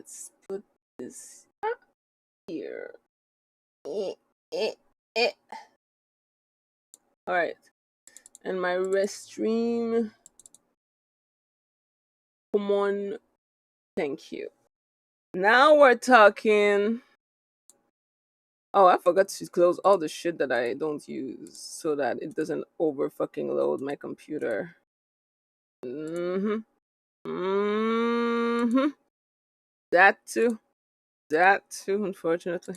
Let's put this here. All right. And my Restream. Come on. Thank you. Now we're talking. Oh, I forgot to close all the shit that I don't use so that it doesn't over fucking load my computer. That too, unfortunately.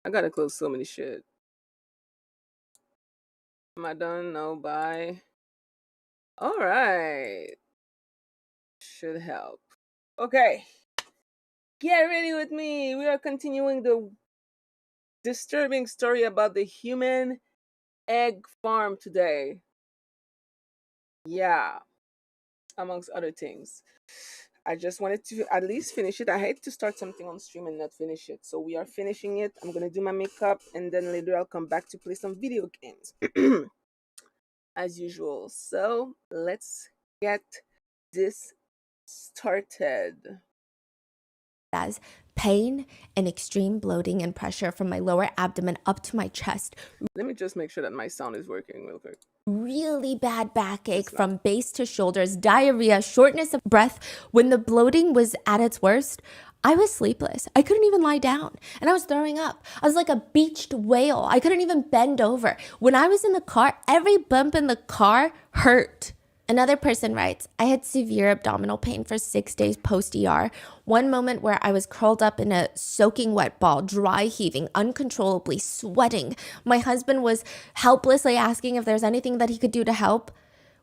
I gotta close so many shit. Am I done? No, bye. All right. Should help. Okay. Get ready with me. We are continuing the disturbing story about the human egg farm today. Yeah. Amongst other things. I just wanted to at least finish it. I hate to start something on stream and not finish it. So we are finishing it. I'm gonna do my makeup and then later I'll come back to play some video games. As usual. So let's get this started. As pain and extreme bloating and pressure from my lower abdomen up to my chest. Let me just make sure that my sound is working real quick. Really bad backache from base to shoulders, diarrhea, shortness of breath. When the bloating was at its worst, I was sleepless. I couldn't even lie down and I was throwing up. I was like a beached whale. I couldn't even bend over. When I was in the car, every bump in the car hurt. Another person writes, I had severe abdominal pain for 6 days post-ER. One moment where I was curled up in a soaking wet ball, dry heaving, uncontrollably sweating. My husband was helplessly asking if there's anything that he could do to help.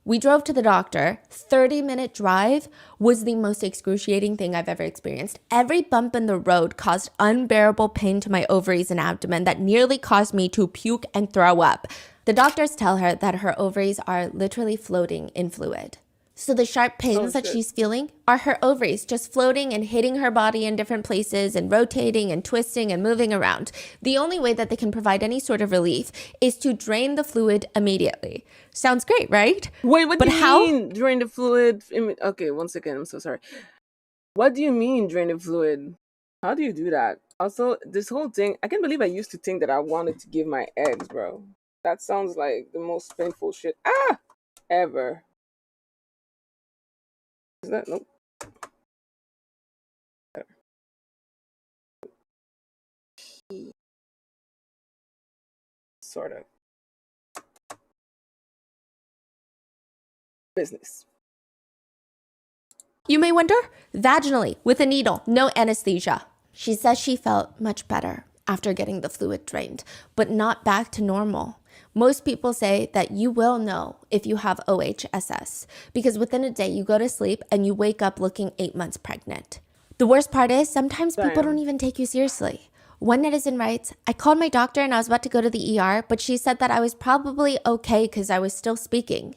We drove to the doctor. 30-minute drive was the most excruciating thing I've ever experienced. Every bump in the road caused unbearable pain to my ovaries and abdomen that nearly caused me to puke and throw up. The doctors tell her that her ovaries are literally floating in fluid. So the sharp pains that she's feeling are her ovaries just floating and hitting her body in different places and rotating and twisting and moving around. The only way that they can provide any sort of relief is to drain the fluid immediately. Sounds great, right? Wait, what do you mean drain the fluid? Okay, one second. I'm so sorry. What do you mean drain the fluid? How do you do that? Also, this whole thing, I can't believe I used to think that I wanted to give my eggs, bro. That sounds like the most painful shit ever. Is that? Nope. Sort of. Business. You may wonder, vaginally with a needle, no anesthesia. She says she felt much better after getting the fluid drained, but not back to normal. Most people say that you will know if you have OHSS because within a day you go to sleep and you wake up looking 8 months pregnant. The worst part is sometimes people don't even take you seriously. One netizen writes, I called my doctor and I was about to go to the ER, but she said that I was probably okay because I was still speaking.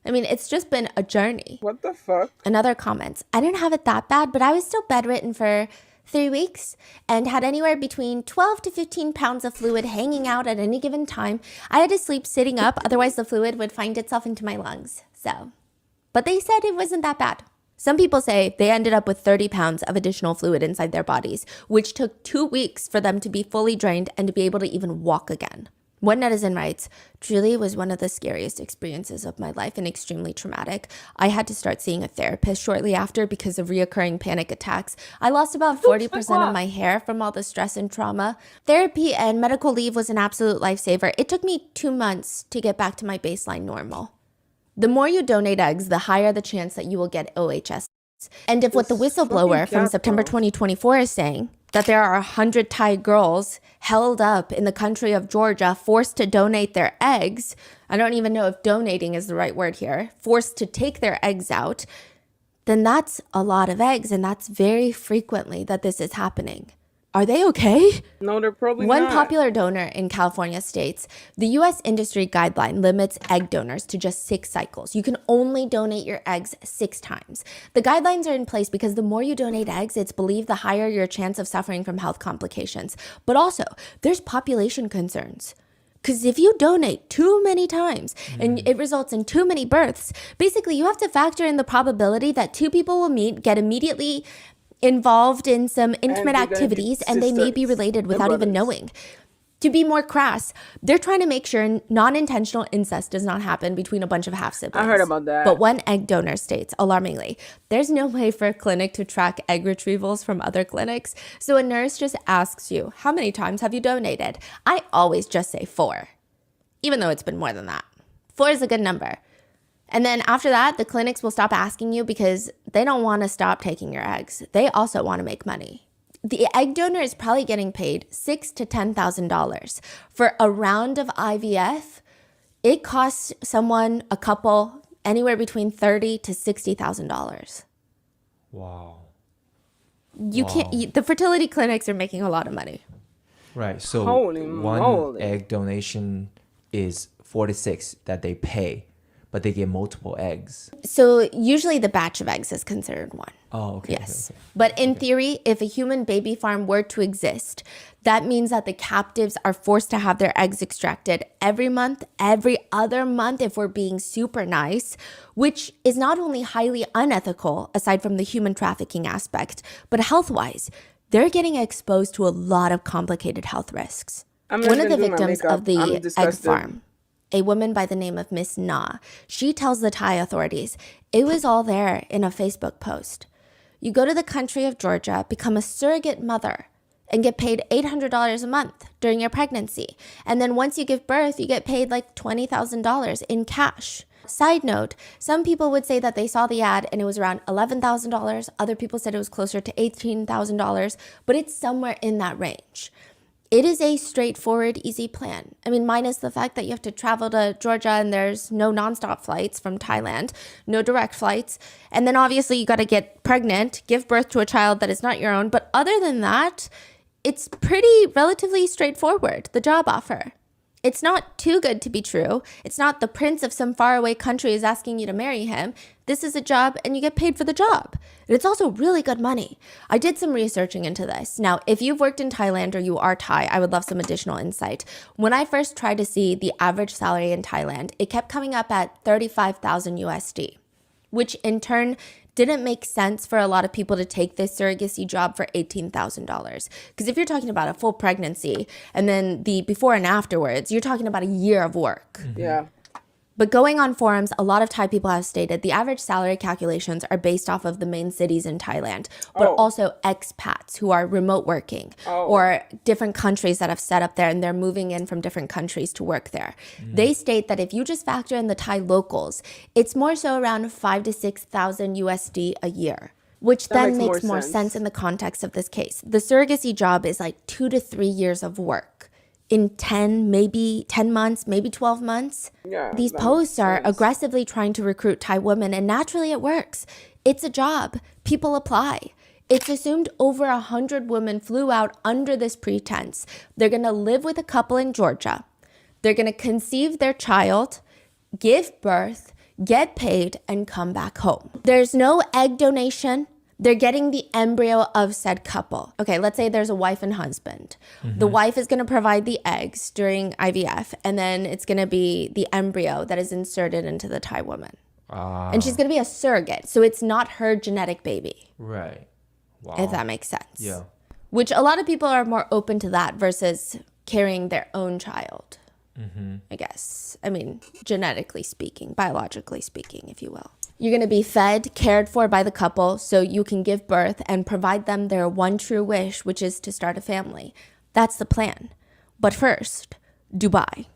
I mean, it's just been a journey. What the fuck? Another comments, I didn't have it that bad, but I was still bedridden for 3 weeks and had anywhere between 12 to 15 pounds of fluid hanging out at any given time. I had to sleep sitting up, otherwise the fluid would find itself into my lungs. But they said it wasn't that bad. Some people say they ended up with 30 pounds of additional fluid inside their bodies, which took 2 weeks for them to be fully drained and to be able to even walk again. One netizen writes, truly was one of the scariest experiences of my life and extremely traumatic. I had to start seeing a therapist shortly after because of reoccurring panic attacks. I lost about 40% of my hair from all the stress and trauma. Therapy and medical leave was an absolute lifesaver. It took me 2 months to get back to my baseline normal. The more you donate eggs, the higher the chance that you will get OHS. And if what the whistleblower from September 2024 is saying, that there are 100 Thai girls held up in the country of Georgia, forced to donate their eggs. I don't even know if donating is the right word here. Forced to take their eggs out. Then that's a lot of eggs. And that's very frequently that this is happening. Are they okay? No, they're probably not. One popular donor in California states, the U.S. industry guideline limits egg donors to just 6 cycles. You can only donate your eggs 6 times. The guidelines are in place because the more you donate eggs, it's believed the higher your chance of suffering from health complications. But also, there's population concerns. Because if you donate too many times and it results in too many births, basically you have to factor in the probability that 2 people will meet, get immediately involved in some intimate they're gonna be activities, and they may be sisters related and without even brothers. knowing. To be more crass, they're trying to make sure non-intentional incest does not happen between a bunch of half-siblings. I heard about that. But one egg donor states, alarmingly, there's no way for a clinic to track egg retrievals from other clinics. So a nurse just asks you, how many times have you donated? I always just say 4, even though it's been more than that. 4 is a good number. And then after that, the clinics will stop asking you because they don't want to stop taking your eggs. They also want to make money. The egg donor is probably getting paid $6,000 to $10,000 for a round of IVF. It costs a couple, anywhere between $30,000 to $60,000. Wow. The fertility clinics are making a lot of money. Right. So Holy one moly. egg donation is 46 that they pay, but they get multiple eggs. So usually the batch of eggs is considered one. Oh, okay. Yes. Okay. But in theory, if a human baby farm were to exist, that means that the captives are forced to have their eggs extracted every month, every other month, if we're being super nice, which is not only highly unethical, aside from the human trafficking aspect, but health-wise, they're getting exposed to a lot of complicated health risks. I'm not One of even the doing my victims makeup. of the I'm egg disgusted. farm, a woman by the name of Miss Na, she tells the Thai authorities, it was all there in a Facebook post. You go to the country of Georgia, become a surrogate mother, and get paid $800 a month during your pregnancy. And then once you give birth, you get paid like $20,000 in cash. Side note, some people would say that they saw the ad and it was around $11,000. Other people said it was closer to $18,000, but it's somewhere in that range. It is a straightforward, easy plan. I mean, minus the fact that you have to travel to Georgia and there's no nonstop flights from Thailand, no direct flights. And then obviously you got to get pregnant, give birth to a child that is not your own. But other than that, it's pretty relatively straightforward, the job offer. It's not too good to be true. It's not the prince of some faraway country is asking you to marry him. This is a job and you get paid for the job. And it's also really good money. I did some researching into this. Now, if you've worked in Thailand or you are Thai, I would love some additional insight. When I first tried to see the average salary in Thailand, it kept coming up at 35,000 USD, which in turn didn't make sense for a lot of people to take this surrogacy job for $18,000. Because if you're talking about a full pregnancy and then the before and afterwards, you're talking about a year of work. Mm-hmm. Yeah. But going on forums, a lot of Thai people have stated the average salary calculations are based off of the main cities in Thailand, but also expats who are remote working or different countries that have set up there and they're moving in from different countries to work there. They state that if you just factor in the Thai locals, it's more so around 5,000 to 6,000 USD a year, which That then makes makes more more sense. sense in the context of this case. The surrogacy job is like 2 to 3 years of work. In 10 months, maybe 12 months. Yeah, These that posts makes are sense. aggressively trying to recruit Thai women, and naturally it works. It's a job. People apply. It's assumed over 100 women flew out under this pretense. They're going to live with a couple in Georgia. They're going to conceive their child, give birth, get paid, and come back home. There's no egg donation. They're getting the embryo of said couple. Okay, let's say there's a wife and husband. The wife is going to provide the eggs during IVF, and then it's going to be the embryo that is inserted into the Thai woman. And she's going to be a surrogate, so it's not her genetic baby, Right. Wow. if that makes sense. Yeah. Which a lot of people are more open to that versus carrying their own child, I guess. I mean, genetically speaking, biologically speaking, if you will. You're going to be fed, cared for by the couple so you can give birth and provide them their one true wish, which is to start a family. That's the plan. But first, Dubai.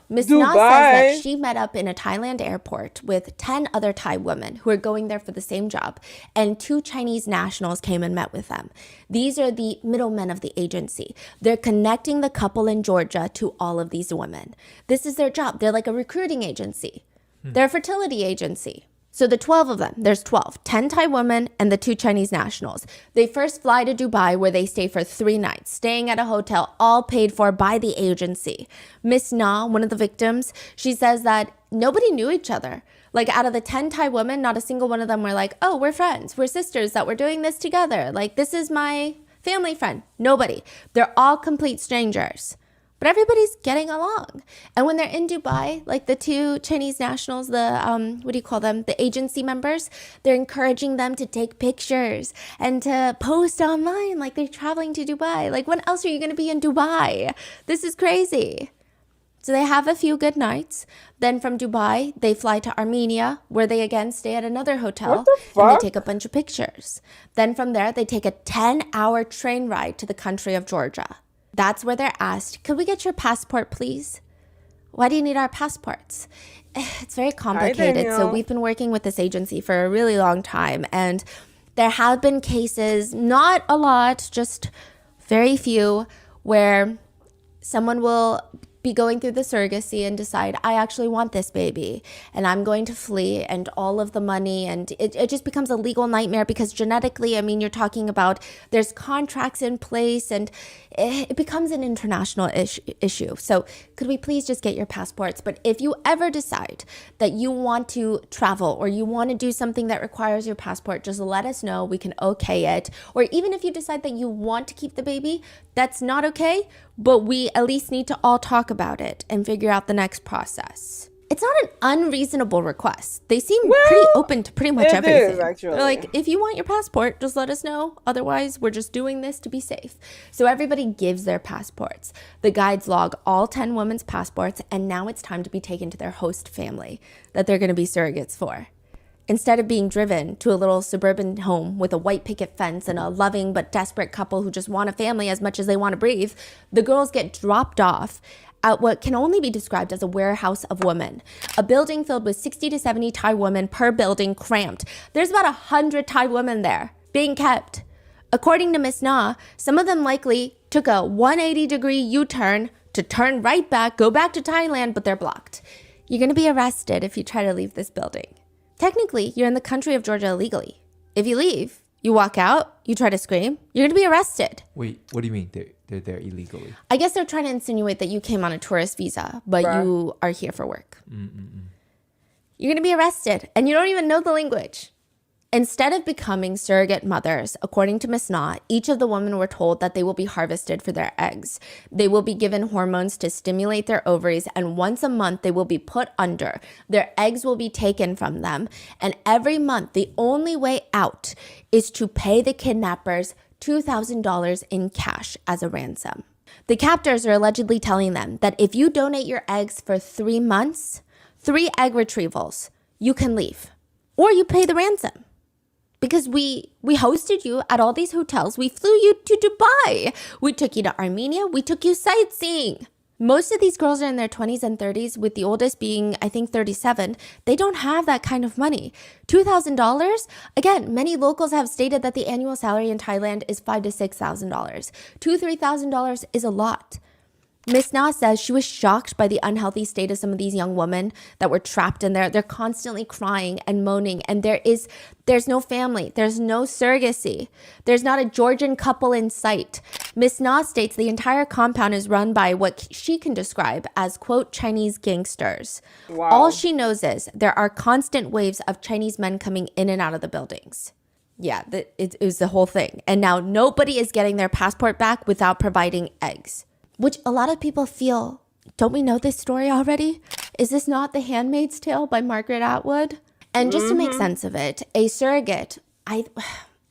Miss Na says that Dubai. she met up in a Thailand airport with 10 other Thai women who are going there for the same job, and 2 Chinese nationals came and met with them. These are the middlemen of the agency. They're connecting the couple in Georgia to all of these women. This is their job. They're like a recruiting agency. They're a fertility agency. So the 12 of them, there's 12, 10 Thai women and the 2 Chinese nationals. They first fly to Dubai where they stay for 3 nights, staying at a hotel, all paid for by the agency. Miss Na, one of the victims, she says that nobody knew each other. Like out of the 10 Thai women, not a single one of them were like, oh, we're friends, we're sisters, that we're doing this together. Like, this is my family friend. Nobody. They're all complete strangers. but everybody's getting along. And when they're in Dubai, like the two Chinese nationals, the what do you call them, the agency members, they're encouraging them to take pictures and to post online like they're traveling to Dubai. Like, when else are you going to be in Dubai? This is crazy. So they have a few good nights. Then from Dubai, they fly to Armenia, where they again stay at another hotel. What the and they fuck? take a bunch of pictures. Then from there, they take a 10-hour train ride to the country of Georgia. That's where they're asked, could we get your passport, please? Why do you need our passports? It's very complicated. So Daniel. we've been working with this agency for a really long time. And there have been cases, not a lot, just very few, where someone will be going through the surrogacy and decide, I actually want this baby and I'm going to flee, and all of the money, and it just becomes a legal nightmare because genetically, I mean, you're talking about there's contracts in place, and it becomes an international issue. So could we please just get your passports? But if you ever decide that you want to travel or you want to do something that requires your passport, just let us know. We can okay it. Or even if you decide that you want to keep the baby, that's not okay, but we at least need to all talk about it and figure out the next process. It's not an unreasonable request. They seem pretty open to pretty much it everything. is, actually. They're like, if you want your passport, just let us know. Otherwise, we're just doing this to be safe. So everybody gives their passports. The guides log all 10 women's passports, and now it's time to be taken to their host family that they're going to be surrogates for. Instead of being driven to a little suburban home with a white picket fence and a loving but desperate couple who just want a family as much as they want to breathe, the girls get dropped off at what can only be described as a warehouse of women. A building filled with 60 to 70 Thai women per building, cramped. There's about 100 Thai women there being kept. According to Miss Na, some of them likely took a 180-degree U-turn to turn right back, go back to Thailand, but they're blocked. You're going to be arrested if you try to leave this building. Technically, you're in the country of Georgia illegally. If you leave, you walk out, you try to scream, you're going to be arrested. Wait, what do you mean they're there illegally? I guess they're trying to insinuate that you came on a tourist visa, but you are here for work. You're going to be arrested, and you don't even know the language. Instead of becoming surrogate mothers, according to Ms. Na, each of the women were told that they will be harvested for their eggs. They will be given hormones to stimulate their ovaries, and once a month they will be put under. Their eggs will be taken from them, and every month the only way out is to pay the kidnappers $2,000 in cash as a ransom. The captors are allegedly telling them that if you donate your eggs for 3 months, 3 egg retrievals, you can leave, or you pay the ransom. Because we hosted you at all these hotels. We flew you to Dubai. We took you to Armenia. We took you sightseeing. Most of these girls are in their 20s and 30s, with the oldest being, I think, 37. They don't have that kind of money. $2,000? Again, many locals have stated that the annual salary in Thailand is $5,000 to $6,000. $2,000 to $3,000 is a lot. Miss Na says she was shocked by the unhealthy state of some of these young women that were trapped in there. They're constantly crying and moaning, and there's no family. There's no surrogacy. There's not a Georgian couple in sight. Miss Na states the entire compound is run by what she can describe as, quote, Chinese gangsters. Wow. All she knows is there are constant waves of Chinese men coming in and out of the buildings. Yeah, it was the whole thing. And now nobody is getting their passport back without providing eggs. Which a lot of people feel, don't we know this story already? Is this not The Handmaid's Tale by Margaret Atwood? And just to make sense of it, a surrogate,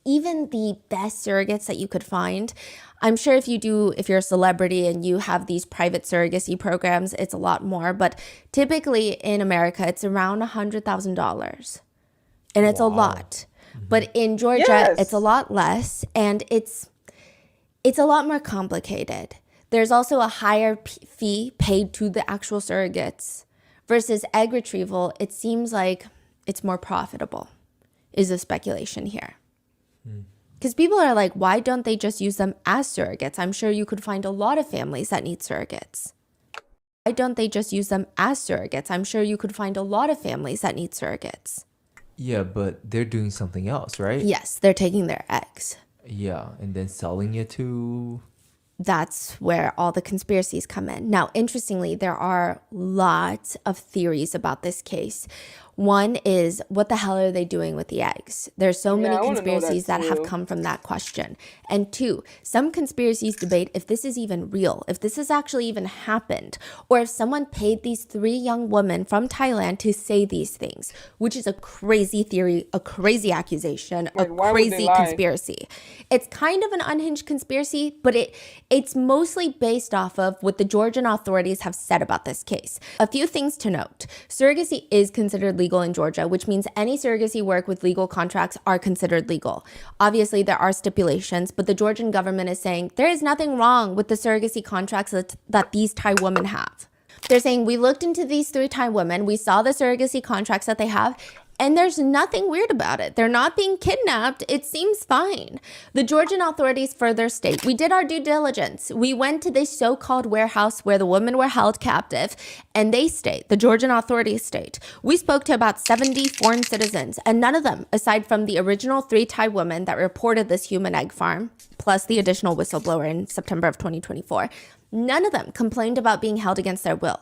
even the best surrogates that you could find, I'm sure if you're a celebrity and you have these private surrogacy programs, it's a lot more. But typically in America, it's around $100,000. And it's a lot. But in Georgia, it's a lot less, and it's a lot more complicated. There's also a higher fee paid to the actual surrogates versus egg retrieval. It seems like it's more profitable, is the speculation here. Because people are like, why don't they just use them as surrogates? I'm sure you could find a lot of families that need surrogates. Why don't they just use them as surrogates? I'm sure you could find a lot of families that need surrogates. Yeah, but they're doing something else, right? Yes, they're taking their eggs. Yeah, and then selling it to that's where all the conspiracies come in. Now, interestingly, there are lots of theories about this case. One is, what the hell are they doing with the eggs? There's so many I wanna know that conspiracies that have too. come from that question. And two, some conspiracies debate if this is even real, if this has actually even happened, or if someone paid these 3 young women from Thailand to say these things, which is a crazy theory, a crazy accusation, a Like, why would they crazy lie? conspiracy. It's kind of an unhinged conspiracy, but it's mostly based off of what the Georgian authorities have said about this case. A few things to note. Surrogacy is considered legal in Georgia, which means any surrogacy work with legal contracts are considered legal. Obviously, there are stipulations, but the Georgian government is saying there is nothing wrong with the surrogacy contracts that these Thai women have. They're saying, we looked into these 3 Thai women, we saw the surrogacy contracts that they have, and there's nothing weird about it. They're not being kidnapped. It seems fine. The Georgian authorities further state, we did our due diligence. We went to this so-called warehouse where the women were held captive, and they state, the Georgian authorities state, we spoke to about 70 foreign citizens, and none of them, aside from the original 3 Thai women that reported this human egg farm, plus the additional whistleblower in September of 2024, none of them complained about being held against their will.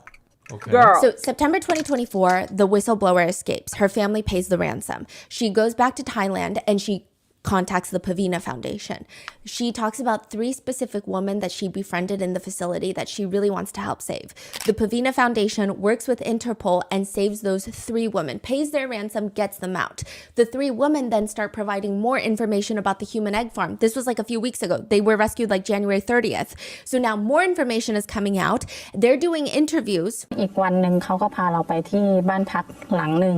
Okay. Girl. So September 2024, the whistleblower escapes. Her family pays the ransom. She goes back to Thailand and she contacts the Pavina Foundation. She talks about 3 specific women that she befriended in the facility that she really wants to help save. The Pavina Foundation works with Interpol and saves those 3 women, pays their ransom, gets them out. The 3 women then start providing more information about the human egg farm. This was like a few weeks ago. They were rescued like January 30th. So now more information is coming out. They're doing interviews. อีกวันหนึ่งเขาก็พาเราไปที่บ้านพักหลังหนึ่ง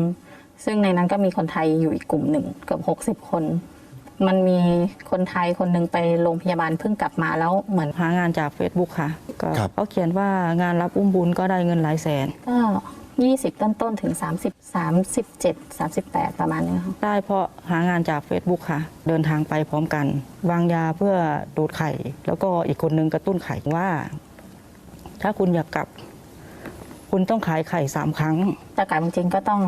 ซึ่งในนั้นก็มีคนไทยอยู่อีกกลุ่มหนึ่งเกือบ60 คนมันมีคนไทยคนหนึ่งไปโรงพยาบาลเพิ่งกลับมาแล้วเหมือนหางานจาก Facebook ค่ะก็เขาเขียนว่างานรับอุ้มบุญก็ได้เงินหลายแสนก็20ต้นๆถึง30 37 38ประมาณนี้ค่ะได้เพราะหางานจาก Facebook ค่ะเดินทางไปพร้อมกันวางยาเพื่อดูดไข่แล้วก็อีกคนนึงกระตุ้นไข่ว่าถ้าคุณอยากกลับคุณต้องขายไข่3 ครั้งจะกลับจริงๆก็ต้อง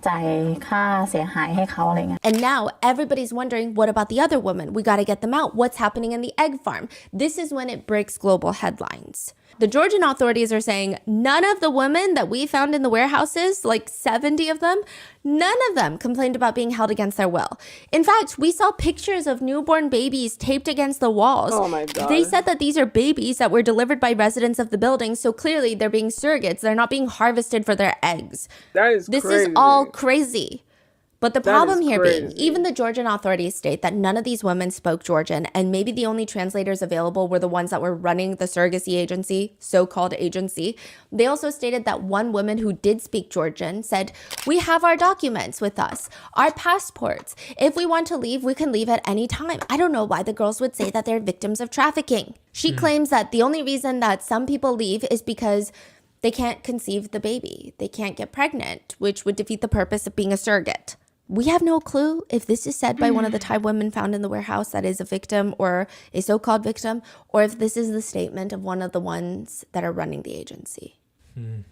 จ่ายค่าเสียหายให้เขาอะไรเงี้ย And now everybody's wondering, what about the other women? We got to get them out. What's happening in the egg farm? This is when it breaks global headlines. The Georgian authorities are saying none of the women that we found in the warehouses, like 70 of them, none of them complained about being held against their will. In fact, we saw pictures of newborn babies taped against the walls. Oh my God. They said that these are babies that were delivered by residents of the building, so clearly they're being surrogates. They're not being harvested for their eggs. That is This crazy. is all crazy. But the problem is here being, crazy. even the Georgian authorities state that none of these women spoke Georgian, and maybe the only translators available were the ones that were running the surrogacy agency, so-called agency. They also stated that one woman who did speak Georgian said, we have our documents with us, our passports. If we want to leave, we can leave at any time. I don't know why the girls would say that they're victims of trafficking. She claims that the only reason that some people leave is because they can't conceive the baby. They can't get pregnant, which would defeat the purpose of being a surrogate. We have no clue if this is said by one of the Thai women found in the warehouse that is a victim or a so-called victim, or if this is the statement of one of the ones that are running the agency.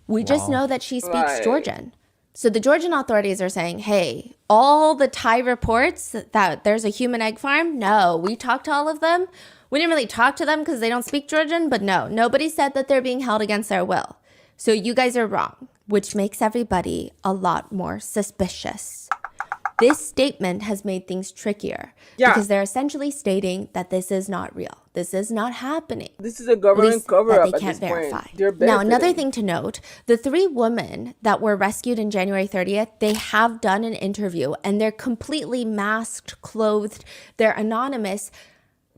We just know that she speaks Georgian. So the Georgian authorities are saying, hey, all the Thai reports that there's a human egg farm, no, we talked to all of them. We didn't really talk to them because they don't speak Georgian, but no, nobody said that they're being held against their will. So you guys are wrong, which makes everybody a lot more suspicious. This statement has made things trickier because they're essentially stating that this is not real. This is not happening. This is a government cover-up they at can't this verify. point. They're Now, another benefiting. thing to note, the 3 women that were rescued in January 30th, they have done an interview and they're completely masked, clothed, they're anonymous.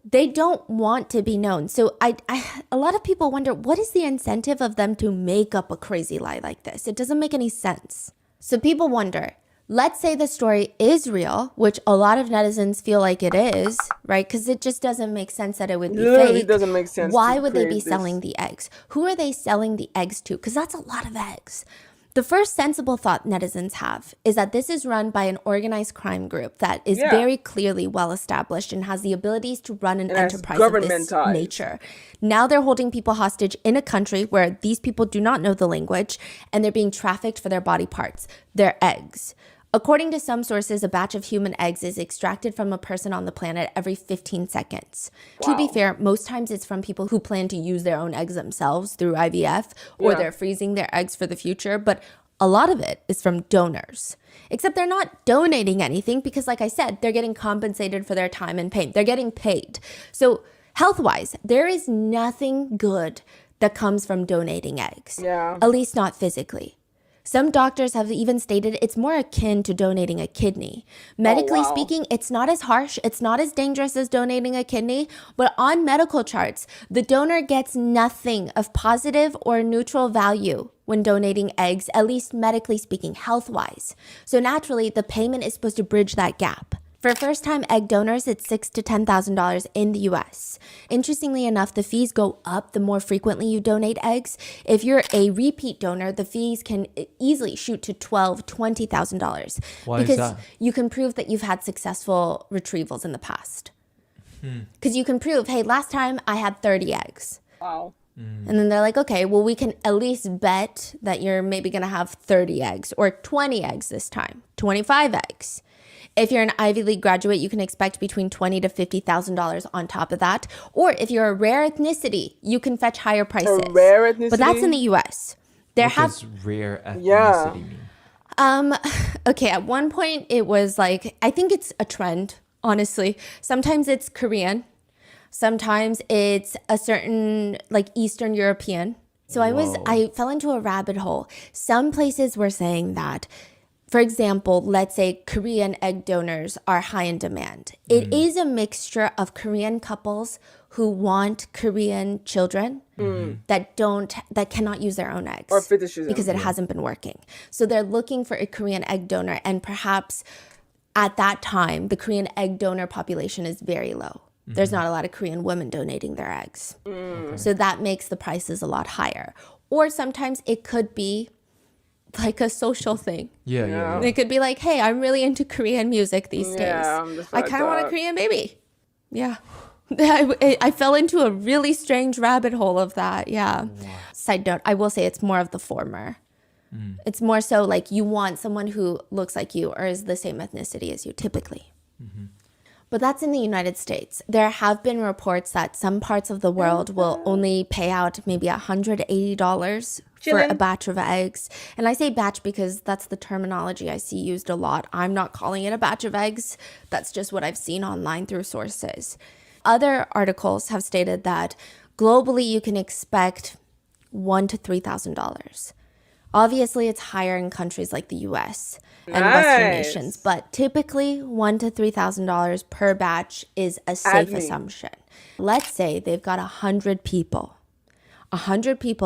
They don't want to be known. So a lot of people wonder, what is the incentive of them to make up a crazy lie like this? It doesn't make any sense. So people wonder, let's say the story is real, which a lot of netizens feel like it is, right? Because it just doesn't make sense that it would be Literally fake. doesn't make sense. Why to would they be create this. selling the eggs? Who are they selling the eggs to? Because that's a lot of eggs. The first sensible thought netizens have is that this is run by an organized crime group that is very clearly well established and has the abilities to run an enterprise of this nature. Now they're holding people hostage in a country where these people do not know the language and they're being trafficked for their body parts, their eggs. According to some sources, a batch of human eggs is extracted from a person on the planet every 15 seconds. To be fair, most times it's from people who plan to use their own eggs themselves through IVF, or they're freezing their eggs for the future, but a lot of it is from donors. Except they're not donating anything because, like I said, they're getting compensated for their time and pain. They're getting paid. So health-wise, there is nothing good that comes from donating eggs. Yeah. At least not physically. Some doctors have even stated it's more akin to donating a kidney. Medically speaking, it's not as harsh, it's not as dangerous as donating a kidney, but on medical charts, the donor gets nothing of positive or neutral value when donating eggs, at least medically speaking, health-wise. So naturally, the payment is supposed to bridge that gap. For first-time egg donors, it's $6,000 to $10,000 in the US. Interestingly enough, the fees go up the more frequently you donate eggs. If you're a repeat donor, the fees can easily shoot to $12,000 to $20,000. Why because is that? you can prove that you've had successful retrievals in the past. Because you can prove, hey, last time I had 30 eggs. Wow. And then they're like, okay, well, we can at least bet that you're maybe going to have 30 eggs or 20 eggs this time, 25 eggs. If you're an Ivy League graduate, you can expect between $20,000 to $50,000 on top of that. Or if you're a rare ethnicity, you can fetch higher prices. A rare ethnicity? But that's in the US. What does rare ethnicity mean? Okay, at one point it was like, I think it's a trend, honestly. Sometimes it's Korean. Sometimes it's a certain like Eastern European. So I fell into a rabbit hole. Some places were saying that, for example, let's say Korean egg donors are high in demand. It is a mixture of Korean couples who want Korean children that cannot use their own eggs Or fetishism. because it hasn't been working. So they're looking for a Korean egg donor, and perhaps at that time, the Korean egg donor population is very low. There's not a lot of Korean women donating their eggs. So that makes the prices a lot higher. Or sometimes it could be like a social thing. Yeah. It could be like, hey, I'm really into Korean music these days. that's I what kind of want a thought. Korean baby. Yeah. I fell into a really strange rabbit hole of that. Yeah. Wow. Side note, I will say it's more of the former. It's more so like you want someone who looks like you or is the same ethnicity as you, typically. But that's in the United States. There have been reports that some parts of the world will only pay out maybe $180 for a batch of eggs. And I say batch because that's the terminology I see used a lot. I'm not calling it a batch of eggs. That's just what I've seen online through sources. Other articles have stated that globally you can expect $1,000 to $3,000. Obviously, it's higher in countries like the US and Western nations, but typically $1,000 to $3,000 per batch is a safe assumption. Let's say they've got 100 people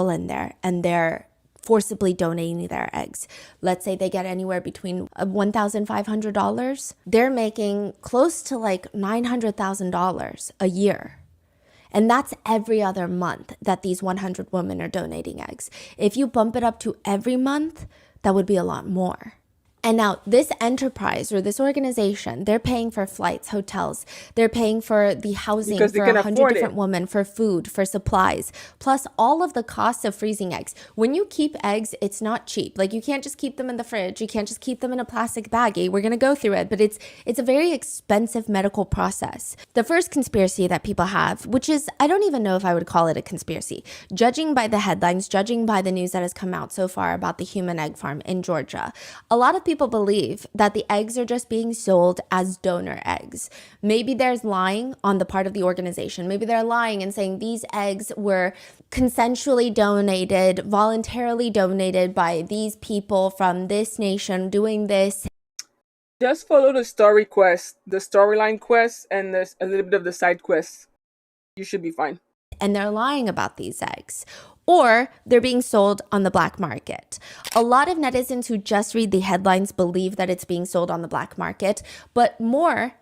in there, and they're forcibly donating their eggs. Let's say they get anywhere between $1,500. They're making close to like $900,000 a year. And that's every other month that these 100 women are donating eggs. If you bump it up to every month, that would be a lot more. And now this enterprise or this organization, they're paying for flights, hotels. They're paying for the housing for 100 different women, for food, for supplies, plus all of the costs of freezing eggs. When you keep eggs, it's not cheap. Like you can't just keep them in the fridge. You can't just keep them in a plastic baggie. We're going to go through it, but it's a very expensive medical process. The first conspiracy that people have, which is, I don't even know if I would call it a conspiracy, judging by the headlines, judging by the news that has come out so far about the human egg farm in Georgia, a lot of people believe that the eggs are just being sold as donor eggs. Maybe there's lying on the part of the organization. Maybe they're lying and saying these eggs were consensually donated, voluntarily donated by these people from this nation doing this. Just follow the story quest, the storyline quest, and there's a little bit of the side quests. You should be fine. And they're lying about these eggs. Or they're being sold on the black market. A lot of netizens who just read the headlines believe that it's being sold on the black market, but more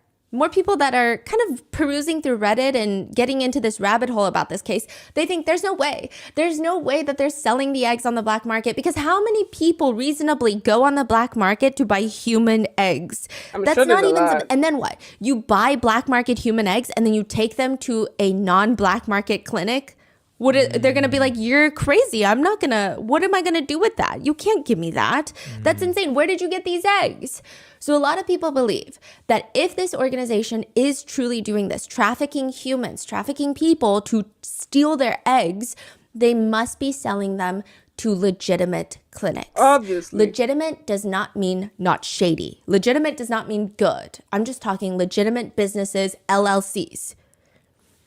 people that are kind of perusing through Reddit and getting into this rabbit hole about this case, they think there's no way that they're selling the eggs on the black market, because how many people reasonably go on the black market to buy human eggs? That's not even and then what? You buy black market human eggs and then you take them to a non-black market clinic? They're gonna be like, you're crazy. What am I gonna do with that? You can't give me that. That's insane. Where did you get these eggs? So a lot of people believe that if this organization is truly doing this, trafficking humans, trafficking people to steal their eggs, they must be selling them to legitimate clinics. Obviously. Legitimate does not mean not shady. Legitimate does not mean good. I'm just talking legitimate businesses, LLCs.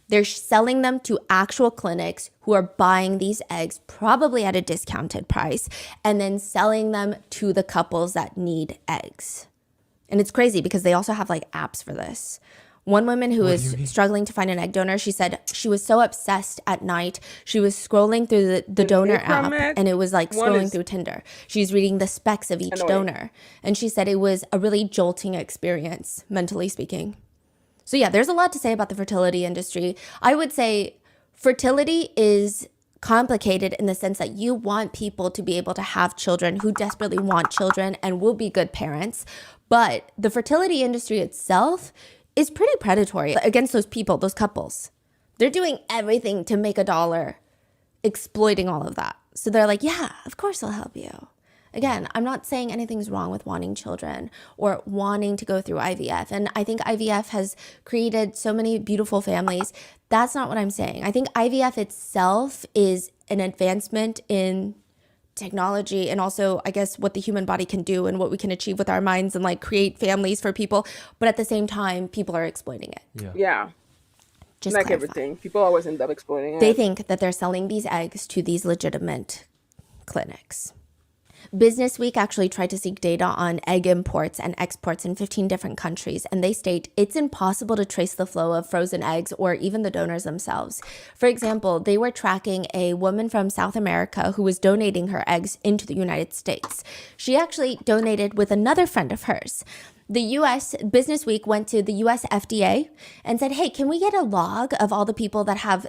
They're selling them to actual clinics who are buying these eggs, probably at a discounted price, and then selling them to the couples that need eggs. And it's crazy because they also have like apps for this. One woman who is struggling to find an egg donor, she said she was so obsessed at night. She was scrolling through the donor app, and it was like scrolling through Tinder. She's reading the specs of each donor. And she said it was a really jolting experience, mentally speaking. So yeah, there's a lot to say about the fertility industry. I would say fertility is complicated in the sense that you want people to be able to have children who desperately want children and will be good parents. But the fertility industry itself is pretty predatory against those people, those couples. They're doing everything to make a dollar, exploiting all of that. So they're like, yeah, of course I'll help you. Again, I'm not saying anything's wrong with wanting children or wanting to go through IVF. And I think IVF has created so many beautiful families. That's not what I'm saying. I think IVF itself is an advancement in technology and also, I guess, what the human body can do and what we can achieve with our minds and like create families for people. But at the same time, people are exploiting it. Yeah. Just like clarify. everything. People always end up exploiting it. They think that they're selling these eggs to these legitimate clinics. Business Week actually tried to seek data on egg imports and exports in 15 different countries, and they state it's impossible to trace the flow of frozen eggs or even the donors themselves. For example, they were tracking a woman from South America who was donating her eggs into the United States. She actually donated with another friend of hers. The US Business Week went to the US FDA and said, hey, can we get a log of all the people that have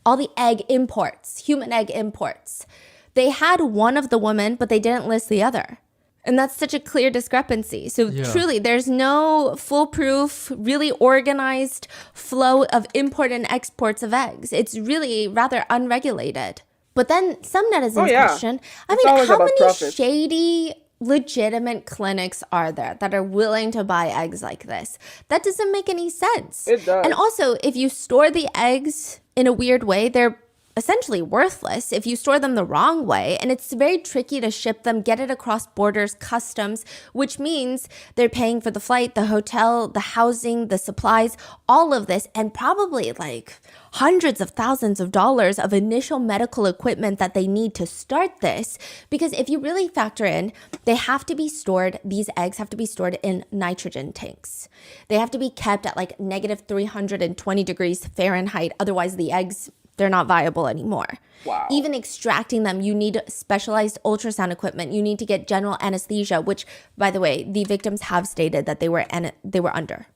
all the egg imports, human egg imports? They had one of the women, but they didn't list the other. And that's such a clear discrepancy. So truly, there's no foolproof, really organized flow of import and exports of eggs. It's really rather unregulated. But then some netizens question, how many shady, legitimate clinics are there that are willing to buy eggs like this? That doesn't make any sense. It does. And also, if you store the eggs in a weird way, they're essentially worthless if you store them the wrong way. And it's very tricky to ship them, get it across borders, customs, which means they're paying for the flight, the hotel, the housing, the supplies, all of this, and probably like hundreds of thousands of dollars of initial medical equipment that they need to start this. Because if you really factor in, they have to be stored, these eggs have to be stored in nitrogen tanks. They have to be kept at like negative 320 degrees Fahrenheit. Otherwise the eggs, they're not viable anymore. Wow. Even extracting them, you need specialized ultrasound equipment. You need to get general anesthesia, which, by the way, the victims have stated that they were under.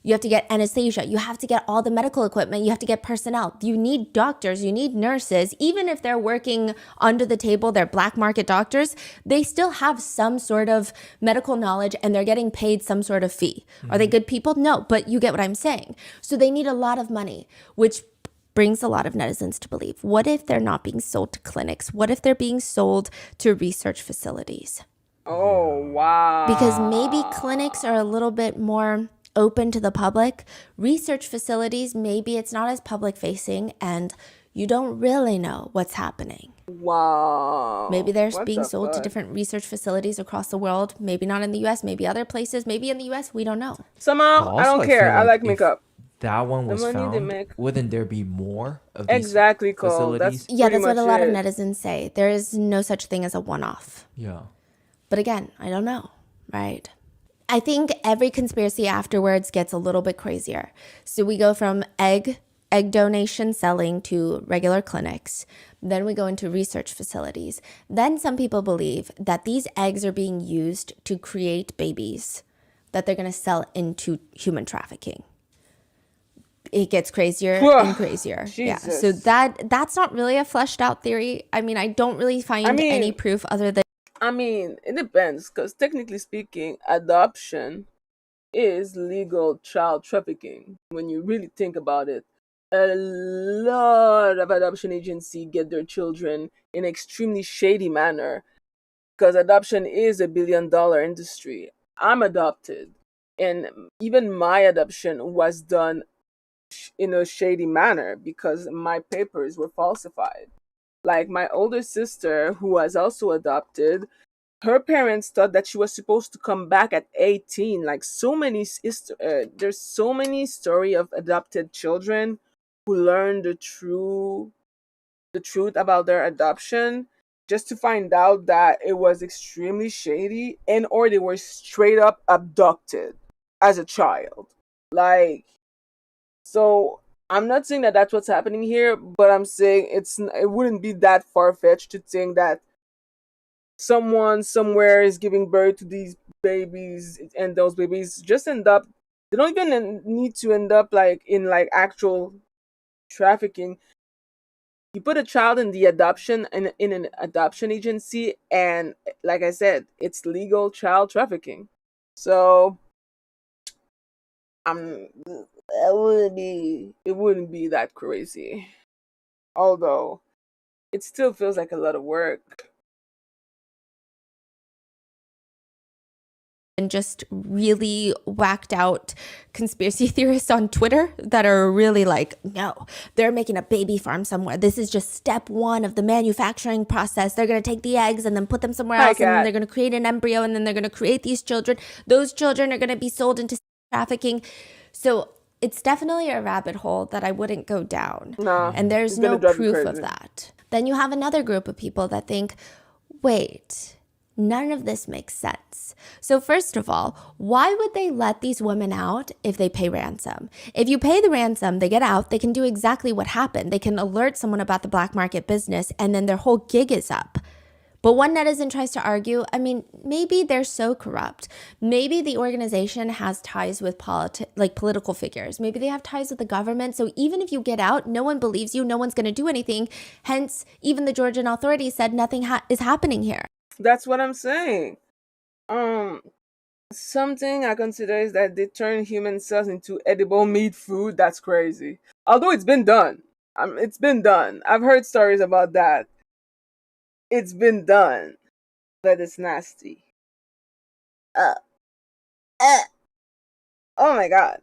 You have to get anesthesia. You have to get all the medical equipment. You have to get personnel. You need doctors. You need nurses. Even if they're working under the table, they're black market doctors, they still have some sort of medical knowledge and they're getting paid some sort of fee. Are they good people? No, but you get what I'm saying. So they need a lot of money, which brings a lot of netizens to believe, what if they're not being sold to clinics? What if they're being sold to research facilities? Oh, wow. Because maybe clinics are a little bit more open to the public. Research facilities, maybe it's not as public facing and you don't really know what's happening. Wow. Maybe they're being sold to different research facilities across the world. Maybe not in the US, maybe other places, maybe in the US, we don't know. Somehow, I don't care. I like makeup. That one was found, wouldn't there be more of these facilities? That's what a lot of netizens say. There is no such thing as a one-off. Yeah. But again, I don't know, right? I think every conspiracy afterwards gets a little bit crazier. So we go from egg donation selling to regular clinics. Then we go into research facilities. Then some people believe that these eggs are being used to create babies that they're going to sell into human trafficking. It gets crazier and crazier. Jesus. Yeah. So that's not really a fleshed out theory. I mean, I don't really find any proof other than. I mean, it depends because technically speaking, adoption is legal child trafficking when you really think about it. a lot of adoption agencies get their children in extremely shady manner, because adoption is a $1 billion industry. I'm adopted, and even my adoption was done in a shady manner because my papers were falsified. Like my older sister, who was also adopted, her parents thought that she was supposed to come back at 18. Like so many, there's so many story of adopted children who learned the truth about their adoption just to find out that it was extremely shady, and or they were straight up abducted as a child. Like, so I'm not saying that that's what's happening here, but I'm saying it wouldn't be that far fetched to think that someone somewhere is giving birth to these babies, and those babies just end up, they don't even need to end up like in like actual trafficking. You put a child in the adoption in an adoption agency, and like I said, it's legal child trafficking. So I'm it wouldn't be that crazy, although it still feels like a lot of work. And just really whacked out conspiracy theorists on Twitter that are really like, no, they're making a baby farm somewhere. This is just step one of the manufacturing process. They're going to take the eggs and then put them somewhere Hi, else, and then Kat. they're going to create an embryo, and then they're going to create these children. Those children are going to be sold into trafficking. So it's definitely a rabbit hole that I wouldn't go down. No, And there's it's gonna no drive you proof of crazy. that. Then you have another group of people that think, wait, none of this makes sense. So first of all, why would they let these women out if they pay ransom? If you pay the ransom, they get out, they can do exactly what happened. They can alert someone about the black market business, and then their whole gig is up. But one netizen tries to argue, I mean, maybe they're so corrupt. Maybe the organization has ties with political figures. Maybe they have ties with the government. So even if you get out, no one believes you. No one's going to do anything. Hence, even the Georgian authorities said nothing is happening here. That's what I'm saying. Um, Something I consider is that they turn human cells into edible meat food. That's crazy. Although it's been done. It's been done. I've heard stories about that. It's been done, but it's nasty. Uh, uh. Oh my god.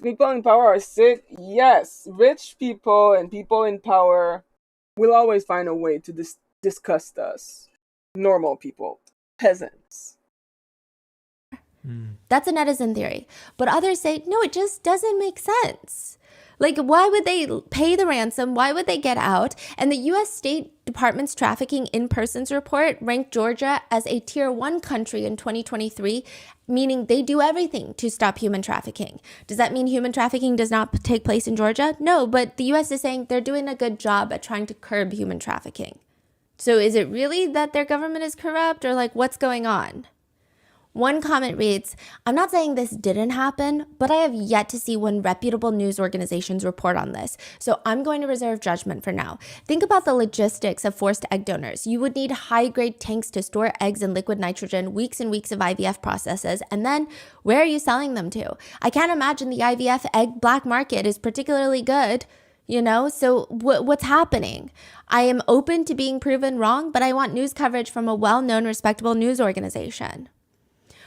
People in power are sick. Yes, rich people and people in power will always find a way to disgust us, normal people, peasants. That's a netizen theory. But others say, no, it just doesn't make sense. Like, why would they pay the ransom? Why would they get out? And the U.S. State Department's Trafficking in Persons report ranked Georgia as a Tier 1 country in 2023, meaning they do everything to stop human trafficking. Does that mean human trafficking does not take place in Georgia? No, but the U.S. is saying they're doing a good job at trying to curb human trafficking. So is it really that their government is corrupt, or like what's going on? One comment reads, I'm not saying this didn't happen, but I have yet to see one reputable news organizations report on this. So I'm going to reserve judgment for now. Think about the logistics of forced egg donors. You would need high-grade tanks to store eggs in liquid nitrogen, weeks and weeks of IVF processes, and then where are you selling them to? I can't imagine the IVF egg black market is particularly good. So what's happening? I am open to being proven wrong, but I want news coverage from a well-known, respectable news organization.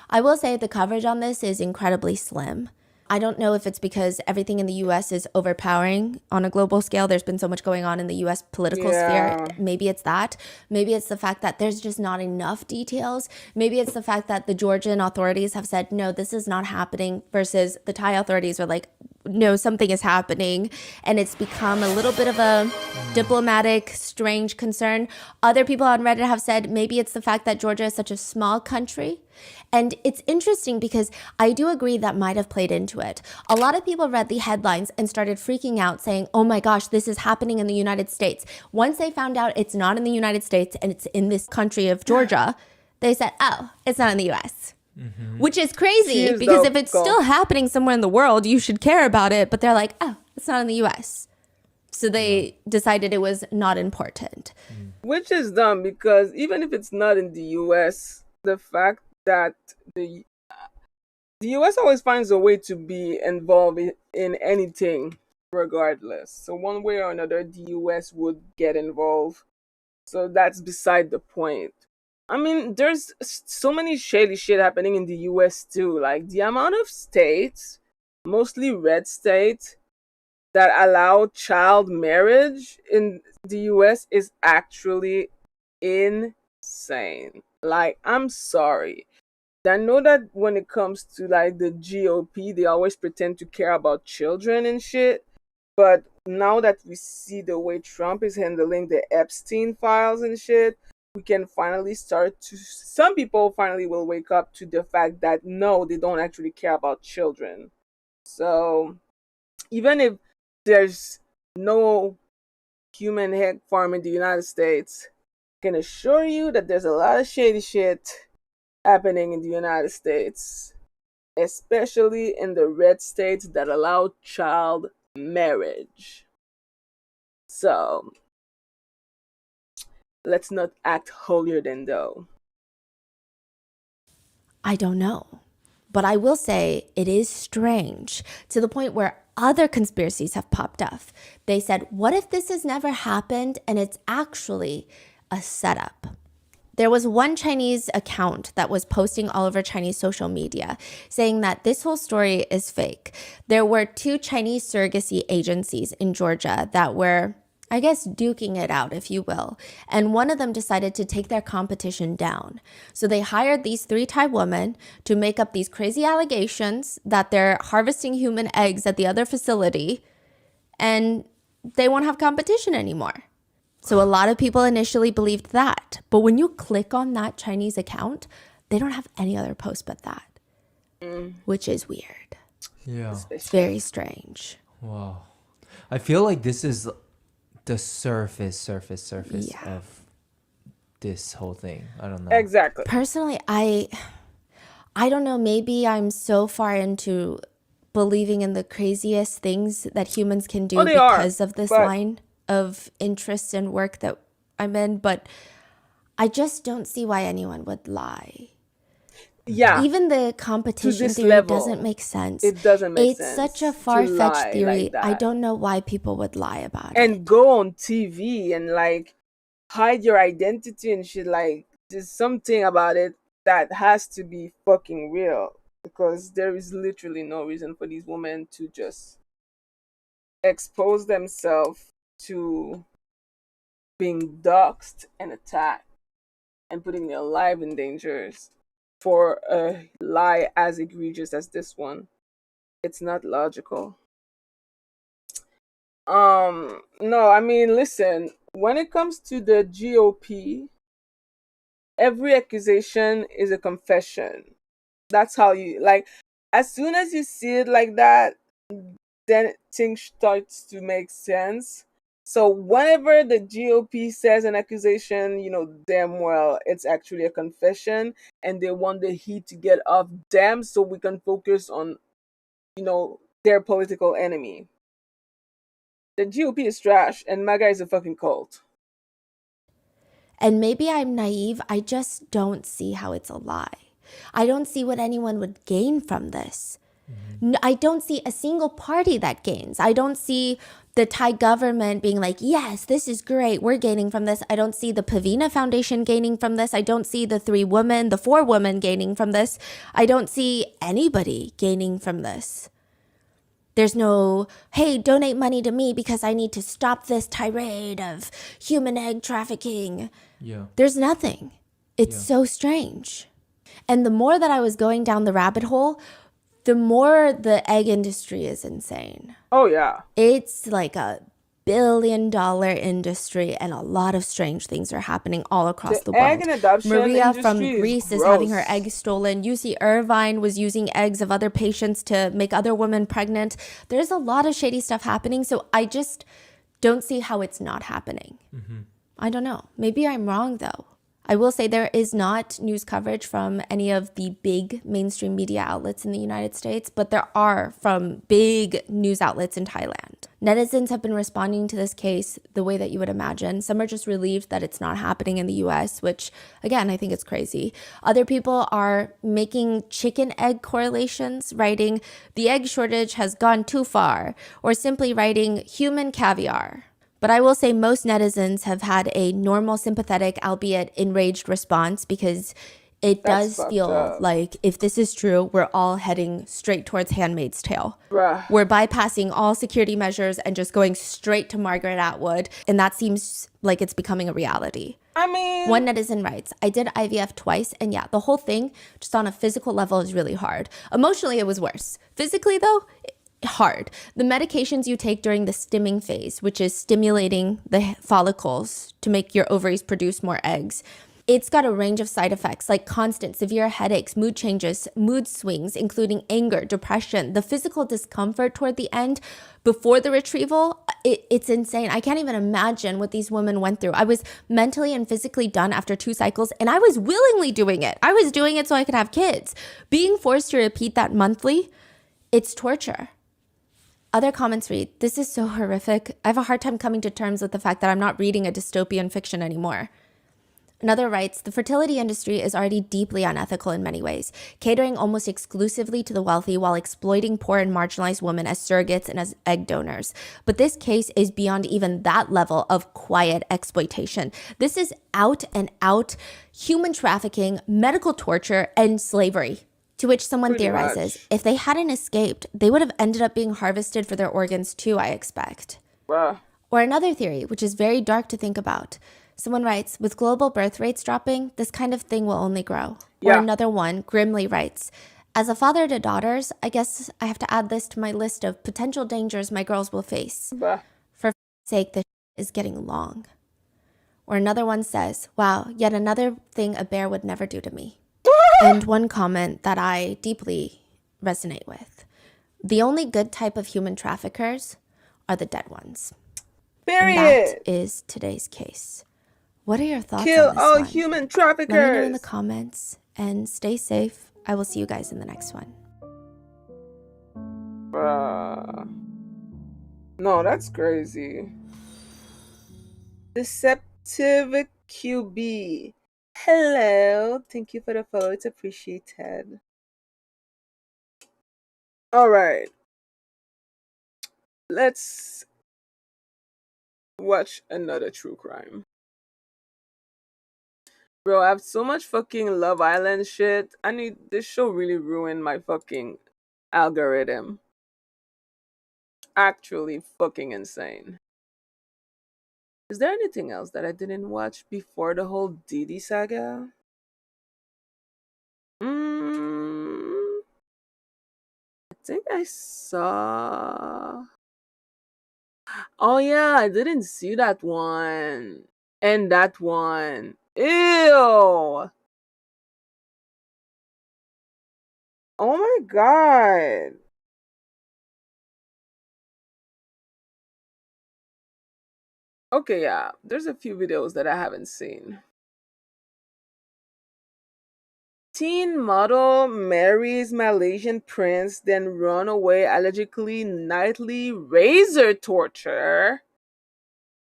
I will say the coverage on this is incredibly slim. I don't know if it's because everything in the U.S. is overpowering on a global scale. There's been so much going on in the U.S. political sphere. Maybe it's that. Maybe it's the fact that there's just not enough details. Maybe it's the fact that the Georgian authorities have said, no, this is not happening, versus the Thai authorities are like, no, something is happening. And it's become a little bit of a diplomatic, strange concern. Other people on Reddit have said maybe it's the fact that Georgia is such a small country. And it's interesting because I do agree that might have played into it. A lot of people read the headlines and started freaking out saying, oh my gosh, this is happening in the United States. Once they found out it's not in the United States and it's in this country of Georgia, they said, oh, it's not in the US. Which is crazy because if it's still happening somewhere in the world, you should care about it. But they're like, oh, it's not in the US. So they decided it was not important. Which is dumb, because even if it's not in the US, the fact that The US always finds a way to be involved in anything, regardless. So, one way or another, the US would get involved. So, that's beside the point. I mean, there's so many shady shit happening in the US too. Like, the amount of states, mostly red states, that allow child marriage in the US is actually insane. Like, I'm sorry. I know that when it comes to like the GOP, they always pretend to care about children and shit. But now that we see the way Trump is handling the Epstein files and shit, we can finally start to. Some people finally will wake up to the fact that no, they don't actually care about children. So even if there's no human egg farm in the United States, I can assure you that there's a lot of shady shit happening in the United States, especially in the red states that allow child marriage. So, let's not act holier than thou. I don't know. But I will say it is strange to the point where other conspiracies have popped up. They said, what if this has never happened and it's actually a setup? There was one Chinese account that was posting all over Chinese social media saying that this whole story is fake. There were 2 Chinese surrogacy agencies in Georgia that were, I guess, duking it out, if you will. And one of them decided to take their competition down. So they hired these 3 Thai women to make up these crazy allegations that they're harvesting human eggs at the other facility and they won't have competition anymore. So a lot of people initially believed that. But when you click on that Chinese account, they don't have any other post but that, which is weird. Yeah. It's very strange. Wow. I feel like this is the surface Yeah. of this whole thing. I don't know. Exactly. Personally, I don't know, maybe I'm so far into believing in the craziest things that humans can do They are, because of this but- line of interest and work that I'm in, but I just don't see why anyone would lie. Yeah. Even the competition this theory level, doesn't make sense. it doesn't make It's sense such a to far-fetched lie theory. like that. I don't know why people would lie about it. And go on TV and like hide your identity and shit. Like, there's something about it that has to be fucking real, because there is literally no reason for these women to just expose themselves to being doxxed and attacked and putting their life in danger for a lie as egregious as this one. It's not logical. No, I mean, listen, when it comes to the GOP, every accusation is a confession. That's how you like, as soon as you see it like that, then things starts to make sense. So whenever the GOP says an accusation, you know damn well it's actually a confession, and they want the heat to get off them so we can focus on, their political enemy. The GOP is trash, and MAGA is a fucking cult. And maybe I'm naive. I just don't see how it's a lie. I don't see what anyone would gain from this. I don't see a single party that gains. I don't see the Thai government being like, yes, this is great, we're gaining from this. I don't see the Pavina Foundation gaining from this. I don't see the 4 women gaining from this. I don't see anybody gaining from this. There's no, hey, donate money to me because I need to stop this tirade of human egg trafficking. Yeah. There's nothing. It's so strange. And the more that I was going down the rabbit hole, the more the egg industry is insane. Oh yeah. It's like a billion-dollar industry, and a lot of strange things are happening all across the world. Egg and adoption Maria from industry Greece is gross. having her eggs stolen. UC Irvine was using eggs of other patients to make other women pregnant. There's a lot of shady stuff happening, so I just don't see how it's not happening. I don't know. Maybe I'm wrong, though. I will say there is not news coverage from any of the big mainstream media outlets in the United States, but there are from big news outlets in Thailand. Netizens have been responding to this case the way that you would imagine. Some are just relieved that it's not happening in the US, which, again, I think is crazy. Other people are making chicken egg correlations, writing, the egg shortage has gone too far, or simply writing, human caviar. But I will say most netizens have had a normal, sympathetic, albeit enraged response because it does feel like if this is true, we're all heading straight towards Handmaid's Tale. Bruh. We're bypassing all security measures and just going straight to Margaret Atwood. And that seems like it's becoming a reality. I mean, one netizen writes, I did IVF twice, and yeah, the whole thing, just on a physical level, is really hard. Emotionally, it was worse. Physically, though, hard. The medications you take during the stimming phase, which is stimulating the follicles to make your ovaries produce more eggs, it's got a range of side effects like constant severe headaches, mood changes, mood swings, including anger, depression, the physical discomfort toward the end before the retrieval. It's insane. I can't even imagine what these women went through. I was mentally and physically done after 2 cycles, and I was willingly doing it. I was doing it so I could have kids. Being forced to repeat that monthly, it's torture. Other comments read, this is so horrific. I have a hard time coming to terms with the fact that I'm not reading a dystopian fiction anymore. Another writes, the fertility industry is already deeply unethical in many ways, catering almost exclusively to the wealthy while exploiting poor and marginalized women as surrogates and as egg donors. But this case is beyond even that level of quiet exploitation. This is out and out human trafficking, medical torture, and slavery. To which someone theorizes, if they hadn't escaped, they would have ended up being harvested for their organs too, I expect. Bruh. Or another theory, which is very dark to think about. Someone writes, with global birth rates dropping, this kind of thing will only grow. Yeah. Or another one grimly writes, as a father to daughters, I guess I have to add this to my list of potential dangers my girls will face. Bruh. For sake, this is getting long. Or another one says, wow, yet another thing a bear would never do to me. And one comment that I deeply resonate with. The only good type of human traffickers are the dead ones. Period. And that is today's case. What are your thoughts Kill on this all one? human traffickers. Let me know in the comments and stay safe. I will see you guys in the next one. Bruh. No, that's crazy. Deceptive QB. Hello. Thank you for the follow. It's appreciated. All right. Let's watch another true crime. Bro, I have so much fucking Love Island shit. This show really ruined my fucking algorithm. Actually fucking insane. Is there anything else that I didn't watch before the whole Didi saga? I think I saw... Oh yeah, I didn't see that one. And that one. Ew! Oh my god. Okay, yeah. There's a few videos that I haven't seen. Teen model marries Malaysian prince, then run away, allegedly nightly razor torture.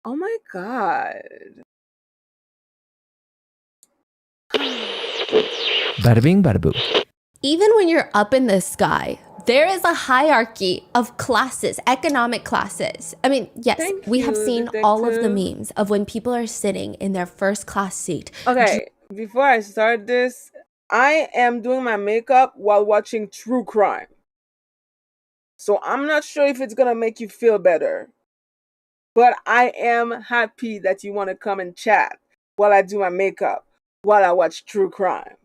Oh my god. Bada bing, bada boo. Even when you're up in the sky, there is a hierarchy of classes, economic classes. I mean, yes, we have seen all of the memes of when people are sitting in their first class seat. Okay, before I start this, I am doing my makeup while watching true crime. So I'm not sure if it's gonna make you feel better. But I am happy that you want to come and chat while I do my makeup, while I watch true crime.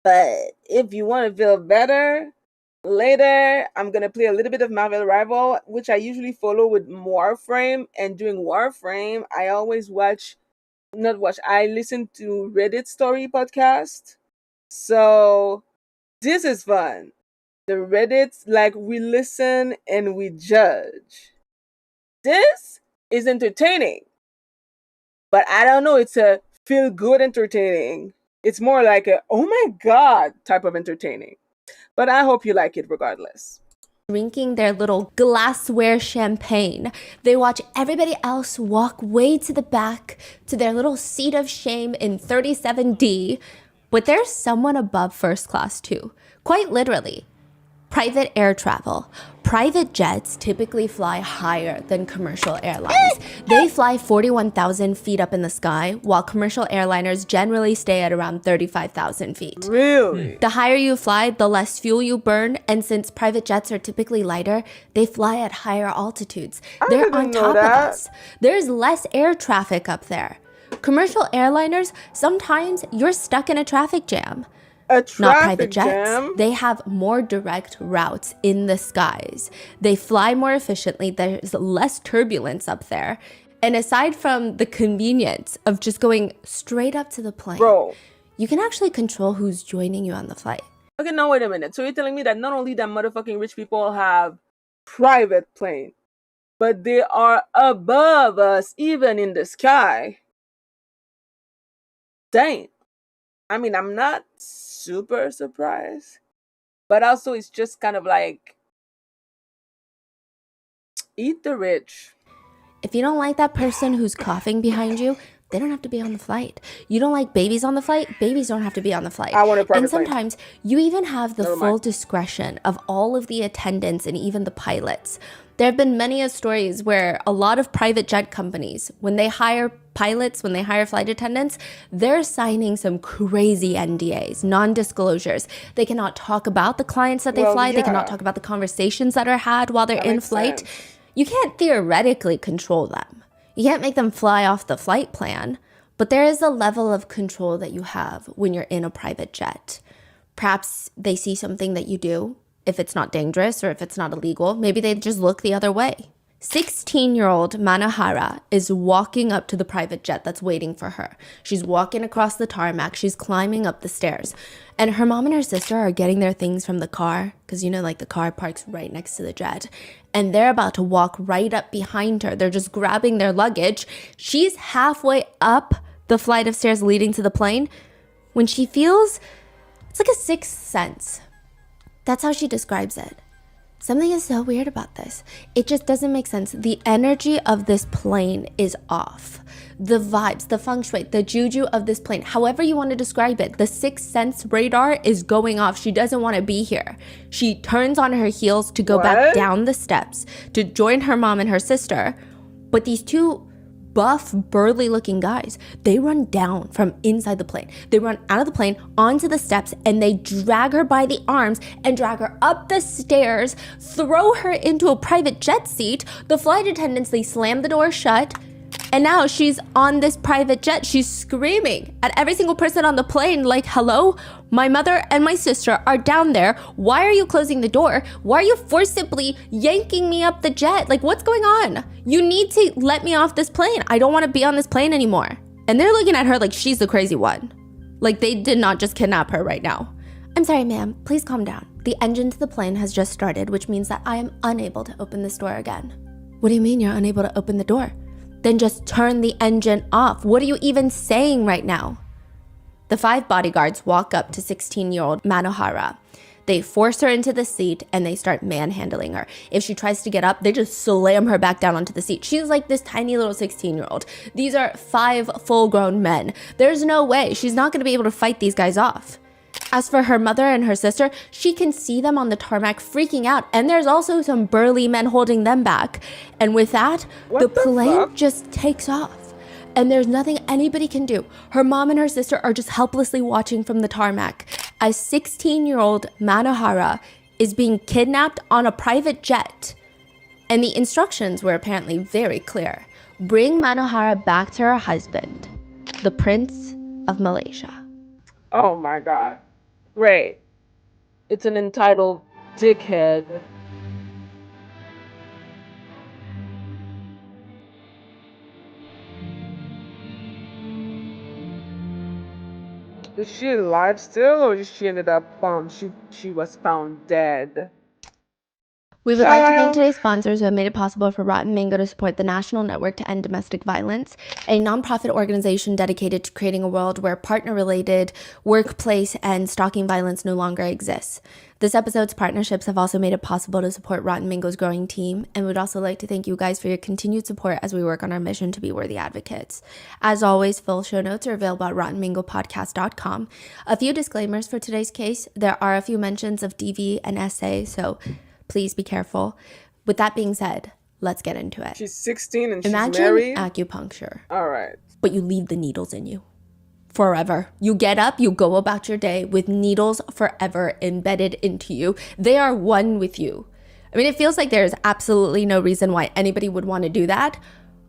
But if you want to feel better, later I'm going to play a little bit of Marvel Rival, which I usually follow with Warframe. And during Warframe, I always I listen to Reddit story podcast. So this is fun. The Reddits, like, we listen and we judge. This is entertaining. But I don't know, it's a feel good entertaining. It's more like a oh my god type of entertaining. But I hope you like it regardless. Drinking their little glassware champagne. They watch everybody else walk way to the back to their little seat of shame in 37D. But there's someone above first class too. Quite literally. Private air travel. Private jets typically fly higher than commercial airlines. They fly 41,000 feet up in the sky, while commercial airliners generally stay at around 35,000 feet. Really? The higher you fly, the less fuel you burn, and since private jets are typically lighter, they fly at higher altitudes. They're didn't on know top of that. us. There's less air traffic up there. Commercial airliners, sometimes you're stuck in a traffic jam. A Not traffic private jets. jam? They have more direct routes in the skies. They fly more efficiently. There's less turbulence up there. And aside from the convenience of just going straight up to the plane, Bro. you can actually control who's joining you on the flight. Okay, now wait a minute. So you're telling me that not only that motherfucking rich people have private plane, but they are above us even in the sky. Dang. I mean, I'm not super surprised, but also it's just kind of like eat the rich. If you don't like that person who's coughing behind you, they don't have to be on the flight. You don't like babies on the flight, babies don't have to be on the flight. I want a private And plane. sometimes you even have the Never full mind. discretion of all of the attendants and even the pilots. There have been many stories where a lot of private jet companies, when they hire pilots, when they hire flight attendants, they're signing some crazy NDAs, non-disclosures. They cannot talk about the clients that they Well, fly. They cannot yeah. talk about the conversations that are had while they're That in makes flight. sense. You can't theoretically control them. You can't make them fly off the flight plan, but there is a level of control that you have when you're in a private jet. Perhaps they see something that you do, if it's not dangerous or if it's not illegal, maybe they just look the other way. 16-year-old Manohara is walking up to the private jet that's waiting for her. She's walking across the tarmac. She's climbing up the stairs. And her mom and her sister are getting their things from the car, because, like the car parks right next to the jet. And they're about to walk right up behind her. They're just grabbing their luggage. She's halfway up the flight of stairs leading to the plane when she feels, it's like a sixth sense. That's how she describes it. Something is so weird about this. It just doesn't make sense. The energy of this plane is off. The vibes, the feng shui, the juju of this plane, however you want to describe it, the sixth sense radar is going off. She doesn't want to be here. She turns on her heels to go back What? down the steps to join her mom and her sister. But these two buff, burly looking guys, they run down from inside the plane. They run out of the plane onto the steps and they drag her by the arms and drag her up the stairs, throw her into a private jet seat. The flight attendants, they slam the door shut. And now she's on this private jet. She's screaming at every single person on the plane like, hello, my mother and my sister are down there. Why are you closing the door? Why are you forcibly yanking me up the jet? Like, what's going on? You need to let me off this plane. I don't want to be on this plane anymore. And they're looking at her like she's the crazy one. Like they did not just kidnap her right now. I'm sorry, ma'am. Please calm down. The engine to the plane has just started, which means that I am unable to open this door again. What do you mean you're unable to open the door? Then just turn the engine off. What are you even saying right now? The 5 bodyguards walk up to 16-year-old Manohara. They force her into the seat and they start manhandling her. If she tries to get up, they just slam her back down onto the seat. She's like this tiny little 16-year-old. These are 5 full-grown men. There's no way. She's not going to be able to fight these guys off. As for her mother and her sister, she can see them on the tarmac freaking out, and there's also some burly men holding them back. And with that, the plane fuck? just takes off, and there's nothing anybody can do. Her mom and her sister are just helplessly watching from the tarmac as 16-year-old Manohara is being kidnapped on a private jet. And the instructions were apparently very clear. Bring Manohara back to her husband, the Prince of Malaysia. Oh my god. Great. It's an entitled dickhead. Is she alive still, or is she ended up she was found dead? We would like to thank today's sponsors who have made it possible for Rotten Mango to support the National Network to End Domestic Violence, a nonprofit organization dedicated to creating a world where partner-related workplace and stalking violence no longer exists. This episode's partnerships have also made it possible to support Rotten Mango's growing team, and we'd also like to thank you guys for your continued support as we work on our mission to be worthy advocates. As always, full show notes are available at rottenmangopodcast.com. A few disclaimers for today's case. There are a few mentions of DV and SA, so please be careful. With that being said, let's get into it. She's 16 and Imagine she's married. acupuncture. All right. But you leave the needles in you forever. You get up, you go about your day with needles forever embedded into you. They are one with you. I mean, it feels like there's absolutely no reason why anybody would want to do that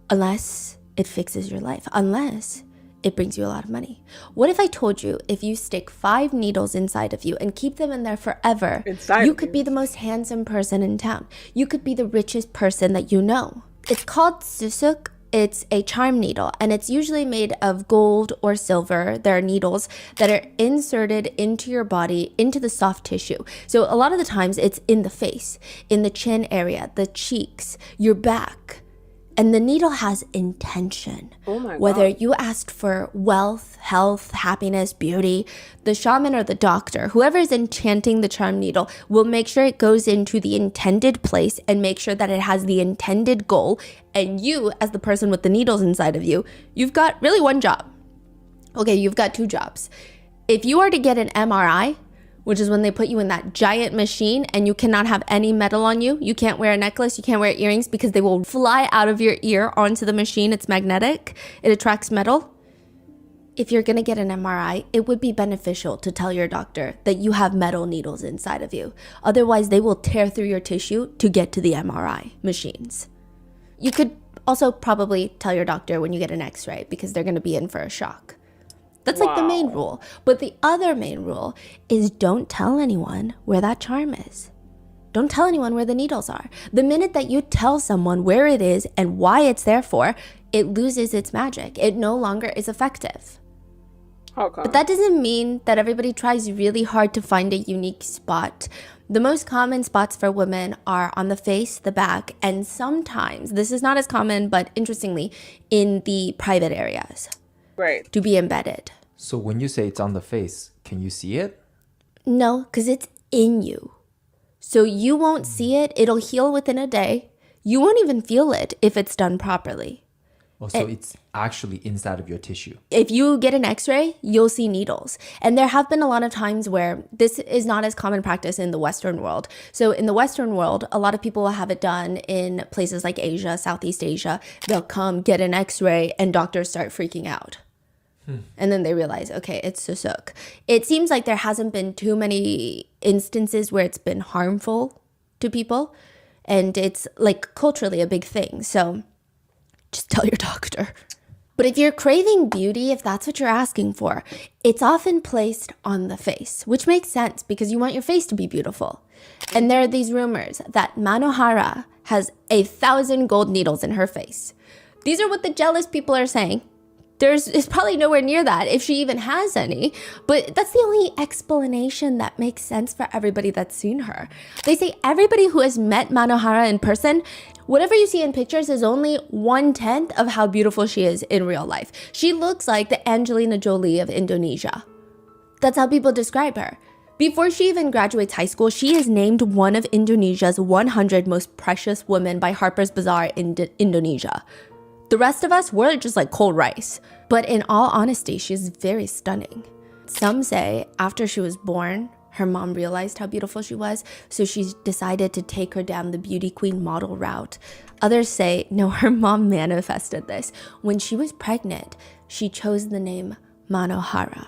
unless it fixes your life, unless it brings you a lot of money. What if I told you if you stick 5 needles inside of you and keep them in there forever, you could be the most handsome person in town. You could be the richest person that you know. It's called susuk. It's a charm needle, and it's usually made of gold or silver. There are needles that are inserted into your body, into the soft tissue. So a lot of the times it's in the face, in the chin area, the cheeks, your back. And the needle has intention. Oh my God. Whether you asked for wealth, health, happiness, beauty, the shaman or the doctor, whoever is enchanting the charm needle will make sure it goes into the intended place and make sure that it has the intended goal. And you, as the person with the needles inside of you, you've got really one job. Okay, you've got 2 jobs. If you are to get an MRI, which is when they put you in that giant machine and you cannot have any metal on you. You can't wear a necklace, you can't wear earrings because they will fly out of your ear onto the machine. It's magnetic, it attracts metal. If you're gonna get an MRI, it would be beneficial to tell your doctor that you have metal needles inside of you. Otherwise, they will tear through your tissue to get to the MRI machines. You could also probably tell your doctor when you get an X-ray because they're gonna be in for a shock. That's like the main rule. But the other main rule is don't tell anyone where that charm is. Don't tell anyone where the needles are. The minute that you tell someone where it is and why it's there for, it loses its magic. It no longer is effective. How come? But that doesn't mean that everybody tries really hard to find a unique spot. The most common spots for women are on the face, the back, and sometimes, this is not as common, but interestingly, in the private areas. Right. To be embedded. So when you say it's on the face, can you see it? No, because it's in you. So you won't see it. It'll heal within a day. You won't even feel it if it's done properly. Oh, so it's actually inside of your tissue. If you get an X-ray, you'll see needles. And there have been a lot of times where this is not as common practice in the Western world. So in the Western world, a lot of people will have it done in places like Asia, Southeast Asia. They'll come get an X-ray and doctors start freaking out. And then they realize, okay, it's susuk. It seems like there hasn't been too many instances where it's been harmful to people. And it's like culturally a big thing. So just tell your doctor. But if you're craving beauty, if that's what you're asking for, it's often placed on the face, which makes sense because you want your face to be beautiful. And there are these rumors that Manohara has 1,000 gold needles in her face. These are what the jealous people are saying. It's probably nowhere near that if she even has any, but that's the only explanation that makes sense for everybody that's seen her. They say everybody who has met Manohara in person, whatever you see in pictures is only 1/10 of how beautiful she is in real life. She looks like the Angelina Jolie of Indonesia. That's how people describe her. Before she even graduates high school, she is named one of Indonesia's 100 most precious women by Harper's Bazaar in Indonesia. The rest of us, we're just like cold rice. But in all honesty, she's very stunning. Some say after she was born, her mom realized how beautiful she was, so she decided to take her down the beauty queen model route. Others say, no, her mom manifested this. When she was pregnant, she chose the name Manohara.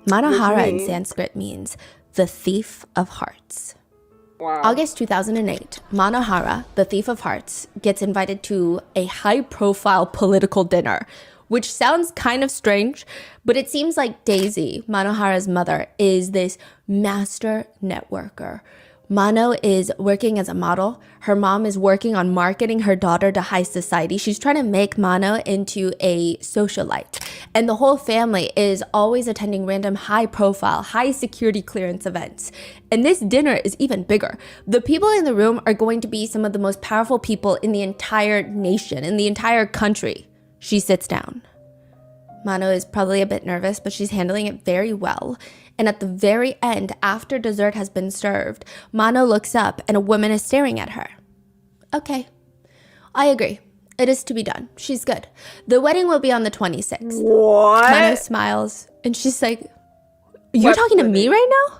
Manohara in Sanskrit means the thief of hearts. Wow. August 2008, Manohara, the thief of hearts, gets invited to a high-profile political dinner, which sounds kind of strange, but it seems like Daisy, Manohara's mother, is this master networker Mano is working as a model. Her mom is working on marketing her daughter to high society. She's trying to make Mano into a socialite. And the whole family is always attending random high profile, high security clearance events. And this dinner is even bigger. The people in the room are going to be some of the most powerful people in the entire nation, in the entire country. She sits down. Mano is probably a bit nervous, but she's handling it very well. And at the very end, after dessert has been served, Mano looks up and a woman is staring at her. Okay, I agree. It is to be done. She's good. The wedding will be on the 26th. What? Mano smiles and she's like, you're talking to me right now?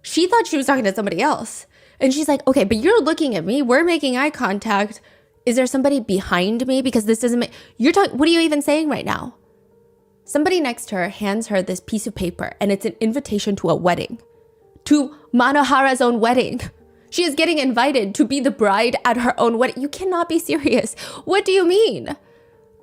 She thought she was talking to somebody else. And she's like, okay, but you're looking at me. We're making eye contact. Is there somebody behind me? Because this doesn't make... What are you even saying right now? Somebody next to her hands her this piece of paper, and it's an invitation to a wedding. To Manohara's own wedding. She is getting invited to be the bride at her own wedding. You cannot be serious. What do you mean?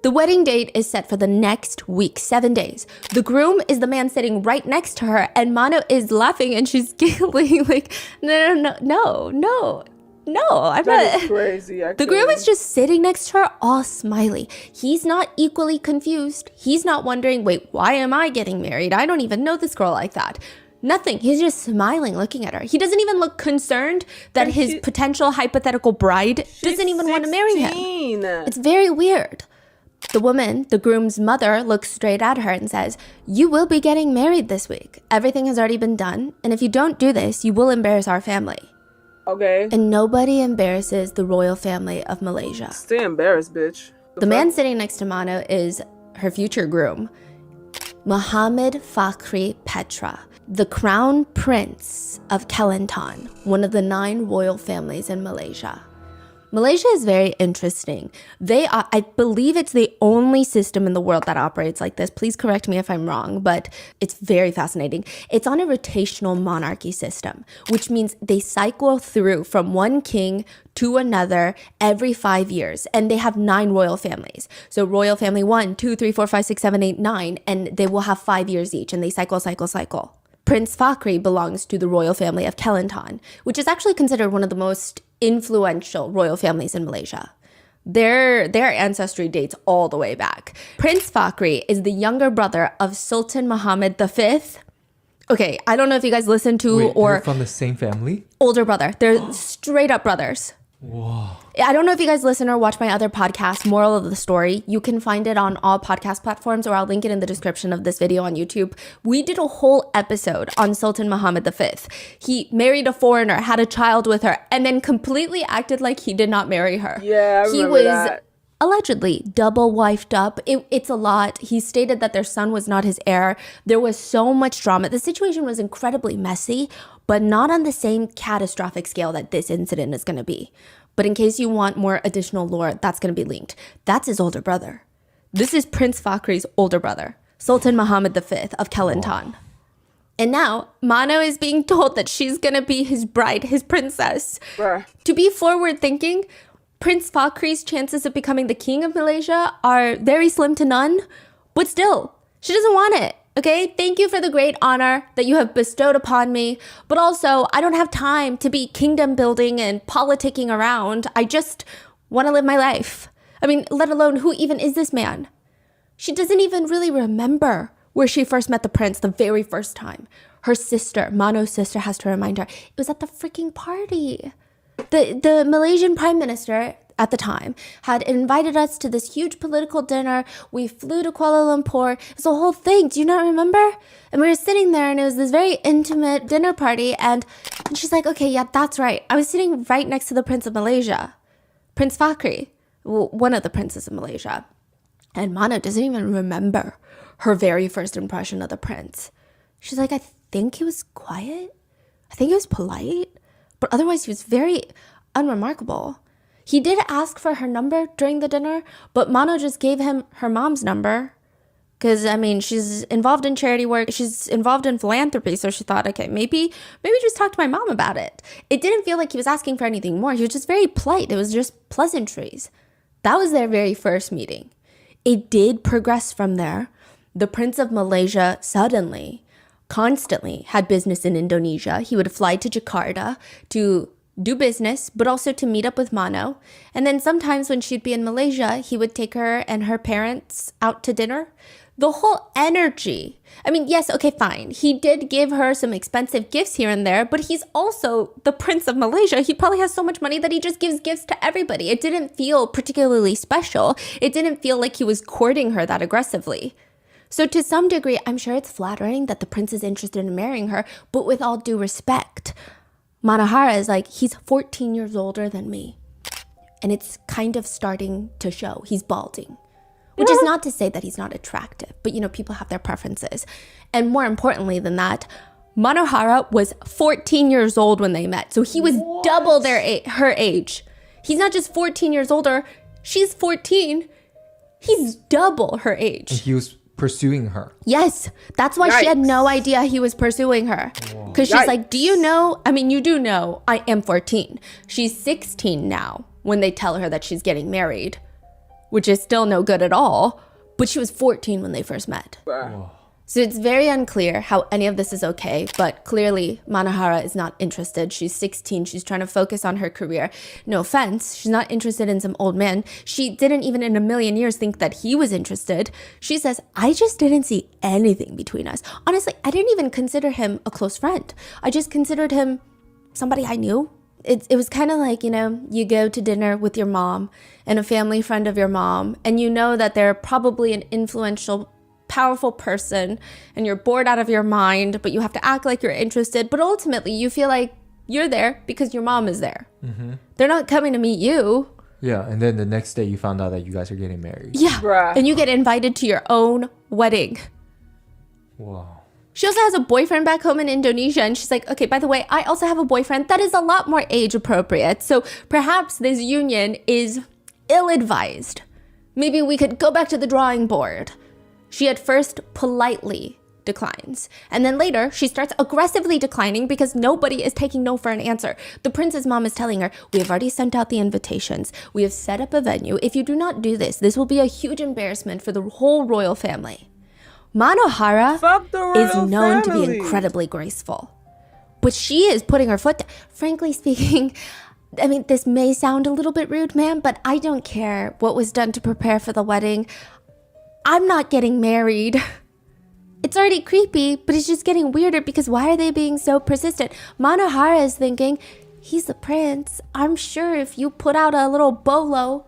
The wedding date is set for the next week, 7 days. The groom is the man sitting right next to her, and Mano is laughing and she's giggling like, no, I'm not. That is crazy, actually. The groom is just sitting next to her, all smiley. He's not equally confused. He's not wondering, wait, why am I getting married? I don't even know this girl like that. Nothing. He's just smiling, looking at her. He doesn't even look concerned that his potential hypothetical bride doesn't even want to marry him. It's very weird. The woman, the groom's mother, looks straight at her and says, you will be getting married this week. Everything has already been done. And if you don't do this, you will embarrass our family. Okay. And nobody embarrasses the royal family of Malaysia. Stay embarrassed, bitch. The man sitting next to Mano is her future groom, Muhammad Fakhri Petra, the crown prince of Kelantan, one of the 9 royal families in Malaysia. Malaysia is very interesting. I believe it's the only system in the world that operates like this. Please correct me if I'm wrong, but it's very fascinating. It's on a rotational monarchy system, which means they cycle through from one king to another every 5 years. And they have 9 royal families. So royal family 1, 2, 3, 4, 5, 6, 7, 8, 9, and they will have 5 years each, and they cycle. Prince Fakhri belongs to the royal family of Kelantan, which is actually considered one of the most influential royal families in Malaysia. Their ancestry dates all the way back. Prince Fakhri is the younger brother of Sultan Muhammad V. Okay, I don't know if you guys listen to they're from the same family? Older brother. They're straight up brothers. Whoa. I don't know if you guys listen or watch my other podcast, Moral of the Story. You can find it on all podcast platforms, or I'll link it in the description of this video on YouTube. We did a whole episode on Sultan Muhammad V. He married a foreigner, had a child with her, and then completely acted like he did not marry her. Yeah, I remember He was that. allegedly double wifed up. It's a lot. He stated that their son was not his heir. There was so much drama. The situation was incredibly messy, but not on the same catastrophic scale that this incident is going to be. But in case you want more additional lore, that's going to be linked. That's his older brother. This is Prince Fakhri's older brother, Sultan Muhammad V of Kelantan. And now, Mano is being told that she's going to be his bride, his princess. Bruh. To be forward-thinking, Prince Fakhri's chances of becoming the king of Malaysia are very slim to none. But still, she doesn't want it. Okay, thank you for the great honor that you have bestowed upon me. But also, I don't have time to be kingdom building and politicking around. I just want to live my life. I mean, let alone, who even is this man? She doesn't even really remember where she first met the prince the very first time. Her sister, Mano's sister, has to remind her. It was at the freaking party. The Malaysian prime minister at the time had invited us to this huge political dinner. We flew to Kuala Lumpur. It was a whole thing. Do you not remember? And we were sitting there and it was this very intimate dinner party. And she's like, okay, yeah, that's right. I was sitting right next to the Prince of Malaysia, Prince Fakhri, one of the princes of Malaysia. And Mano doesn't even remember her very first impression of the prince. She's like, I think he was quiet. I think he was polite. But otherwise, he was very unremarkable. He did ask for her number during the dinner, but Mano just gave him her mom's number. Because, I mean, she's involved in charity work. She's involved in philanthropy. So she thought, okay, maybe just talk to my mom about it. It didn't feel like he was asking for anything more. He was just very polite. It was just pleasantries. That was their very first meeting. It did progress from there. The Prince of Malaysia suddenly constantly had business in Indonesia. He would fly to Jakarta to do business, but also to meet up with Mano. And then sometimes when she'd be in Malaysia, he would take her and her parents out to dinner. The whole energy. I mean, yes, okay, fine. He did give her some expensive gifts here and there, but he's also the Prince of Malaysia. He probably has so much money that he just gives gifts to everybody. It didn't feel particularly special. It didn't feel like he was courting her that aggressively. So to some degree, I'm sure it's flattering that the prince is interested in marrying her, but with all due respect, Manohara is like, he's 14 years older than me. And it's kind of starting to show. He's balding. Which is not to say that he's not attractive, but people have their preferences. And more importantly than that, Manohara was 14 years old when they met. So he was double her age. He's not just 14 years older, she's 14. He's double her age. And he was pursuing her. Yes, that's why she had no idea he was pursuing her. Because she's like, do you know? I mean, you do know I am 14. She's 16 now when they tell her that she's getting married, which is still no good at all. But she was 14 when they first met. Whoa. So it's very unclear how any of this is okay, but clearly Manohara is not interested. She's 16. She's trying to focus on her career. No offense. She's not interested in some old man. She didn't even in a million years think that he was interested. She says, I just didn't see anything between us. Honestly, I didn't even consider him a close friend. I just considered him somebody I knew. It was kind of like, you go to dinner with your mom and a family friend of your mom, and you know that they're probably an influential, powerful person, and you're bored out of your mind, but you have to act like you're interested. But ultimately, you feel like you're there because your mom is there. Mm-hmm. They're not coming to meet you. Yeah, and then the next day you found out that you guys are getting married. Yeah, Bruh. and you get invited to your own wedding. Wow. She also has a boyfriend back home in Indonesia, and she's like, okay, by the way, I also have a boyfriend that is a lot more age appropriate. So perhaps this union is ill-advised. Maybe we could go back to the drawing board. She at first politely declines. And then later, she starts aggressively declining because nobody is taking no for an answer. The prince's mom is telling her, we have already sent out the invitations. We have set up a venue. If you do not do this, this will be a huge embarrassment for the whole royal family. Manohara is known to be incredibly graceful. But she is putting her foot down. Frankly speaking, I mean, this may sound a little bit rude, ma'am, but I don't care what was done to prepare for the wedding. I'm not getting married. It's already creepy, but it's just getting weirder because why are they being so persistent? Manohara is thinking, he's the prince. I'm sure if you put out a little bolo,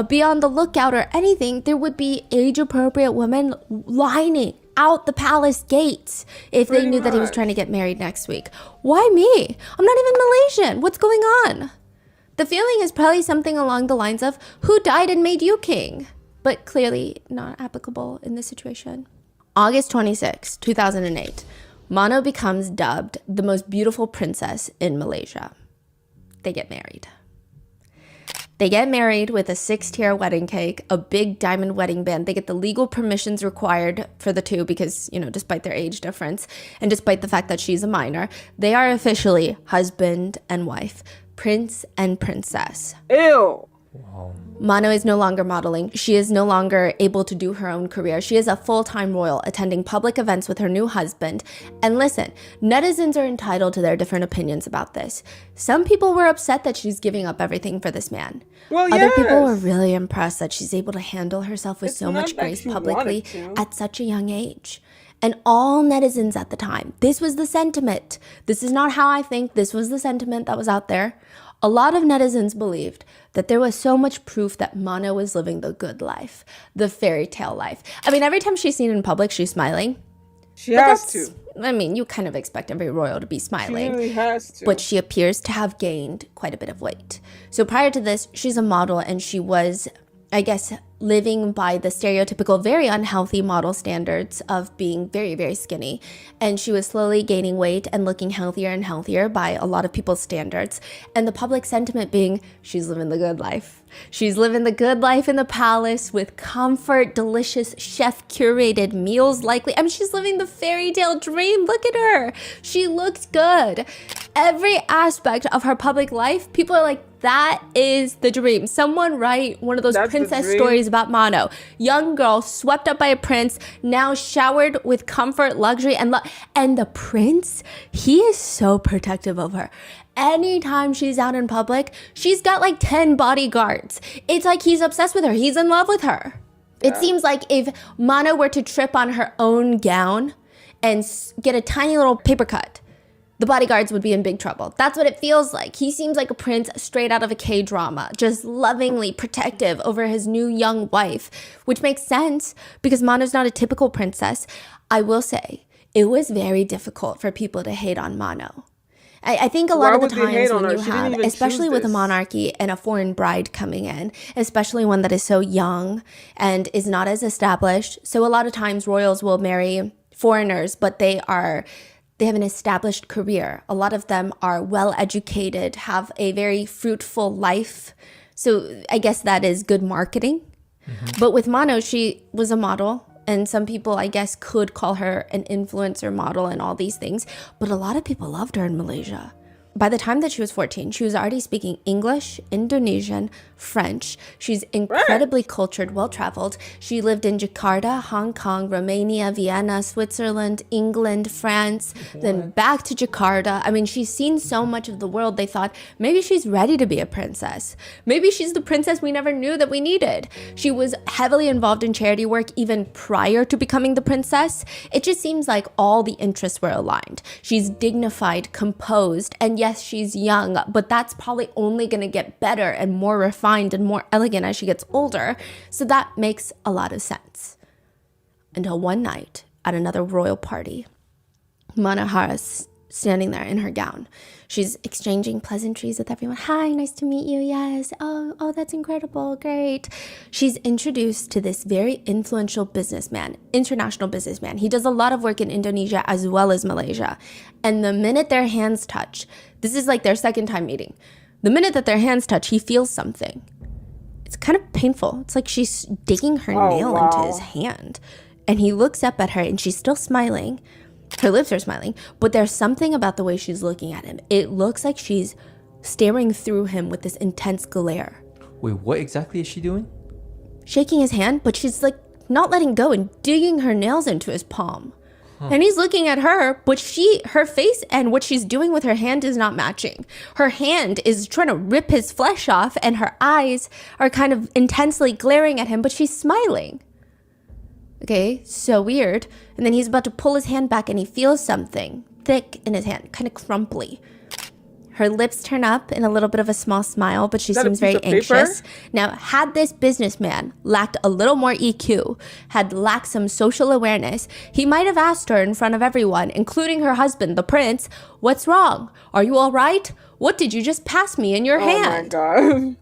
be on the lookout or anything, there would be age-appropriate women lining out the palace gates if they knew that he was trying to get married next week. Why me? I'm not even Malaysian. What's going on? The feeling is probably something along the lines of, who died and made you king? But clearly not applicable in this situation. August 26, 2008, Mano becomes dubbed the most beautiful princess in Malaysia. They get married. They get married with a 6-tier wedding cake, a big diamond wedding band. They get the legal permissions required for the two because, despite their age difference and despite the fact that she's a minor, they are officially husband and wife, prince and princess. Ew. Wow. Mano is no longer modeling. She is no longer able to do her own career. She is a full-time royal, attending public events with her new husband. And listen, netizens are entitled to their different opinions about this. Some people were upset that she's giving up everything for this man. Well, Other yes. people were really impressed that she's able to handle herself with It's so not much that grace she publicly wanted to. at such a young age. And all netizens at the time, this was the sentiment. This is not how I think. This was the sentiment that was out there. A lot of netizens believed that there was so much proof that Mano was living the good life, the fairy tale life. I mean, every time she's seen in public, she's smiling. She has to. I mean, you kind of expect every royal to be She smiling. really has to. But she appears to have gained quite a bit of weight. So prior to this, she's a model and she was, I guess, living by the stereotypical, very unhealthy model standards of being very, very skinny. And she was slowly gaining weight and looking healthier and healthier by a lot of people's standards. And the public sentiment being, she's living the good life. She's living the good life in the palace with comfort, delicious, chef-curated meals likely. I mean, she's living the fairy tale dream. Look at her. She looks good. Every aspect of her public life, people are like, that is the dream. Someone write one of those That's the princess dream. stories about Mano. Young girl swept up by a prince, now showered with comfort, luxury, and the prince, he is so protective of her. Anytime she's out in public, she's got like 10 bodyguards. It's like he's obsessed with her. He's in love with her. It seems like if Mano were to trip on her own gown and get a tiny little paper cut, the bodyguards would be in big trouble. That's what it feels like. He seems like a prince straight out of a K-drama, just lovingly protective over his new young wife, which makes sense because Mano's not a typical princess. I will say, it was very difficult for people to hate on Mano. I think a lot Why of the would they hate times on when her? you She didn't have, even especially choose with a this. monarchy and a foreign bride coming in, especially one that is so young and is not as established. So a lot of times royals will marry foreigners, but they have an established career. A lot of them are well educated, have a very fruitful life. So I guess that is good marketing. But with Mano, she was a model. And some people, I guess, could call her an influencer model and all these things. But a lot of people loved her in Malaysia. By the time that she was 14, she was already speaking English, Indonesian, French. She's incredibly cultured, well-traveled. She lived in Jakarta, Hong Kong, Romania, Vienna, Switzerland, England, France, then back to Jakarta. I mean, she's seen so much of the world, they thought, maybe she's ready to be a princess. Maybe she's the princess we never knew that we needed. She was heavily involved in charity work even prior to becoming the princess. It just seems like all the interests were aligned. She's dignified, composed, and yes, she's young, but that's probably only going to get better and more refined and more elegant as she gets older. So that makes a lot of sense. Until one night at another royal party, Manohara's standing there in her gown. She's exchanging pleasantries with everyone. Hi, nice to meet you. Yes. Oh, that's incredible. Great. She's introduced to this very influential businessman, international businessman. He does a lot of work in Indonesia as well as Malaysia. And the minute their hands touch, this is like their second time meeting. The minute that their hands touch, he feels something. It's kind of painful. It's like she's digging her nail into his hand. And he looks up at her and she's still smiling. Her lips are smiling, but there's something about the way she's looking at him. It looks like she's staring through him with this intense glare. Wait, what exactly is she doing? Shaking his hand, but she's like not letting go and digging her nails into his palm. And he's looking at her, but her face and what she's doing with her hand is not matching. Her hand is trying to rip his flesh off and her eyes are kind of intensely glaring at him, but she's smiling. Okay, so weird. And then he's about to pull his hand back and he feels something thick in his hand, kind of crumply. Her lips turn up in a little bit of a small smile, but she seems very anxious. Now, had this businessman lacked a little more EQ, had lacked some social awareness, he might have asked her in front of everyone, including her husband, the prince, "What's wrong? Are you all right? What did you just pass me in your hand?" Oh my God.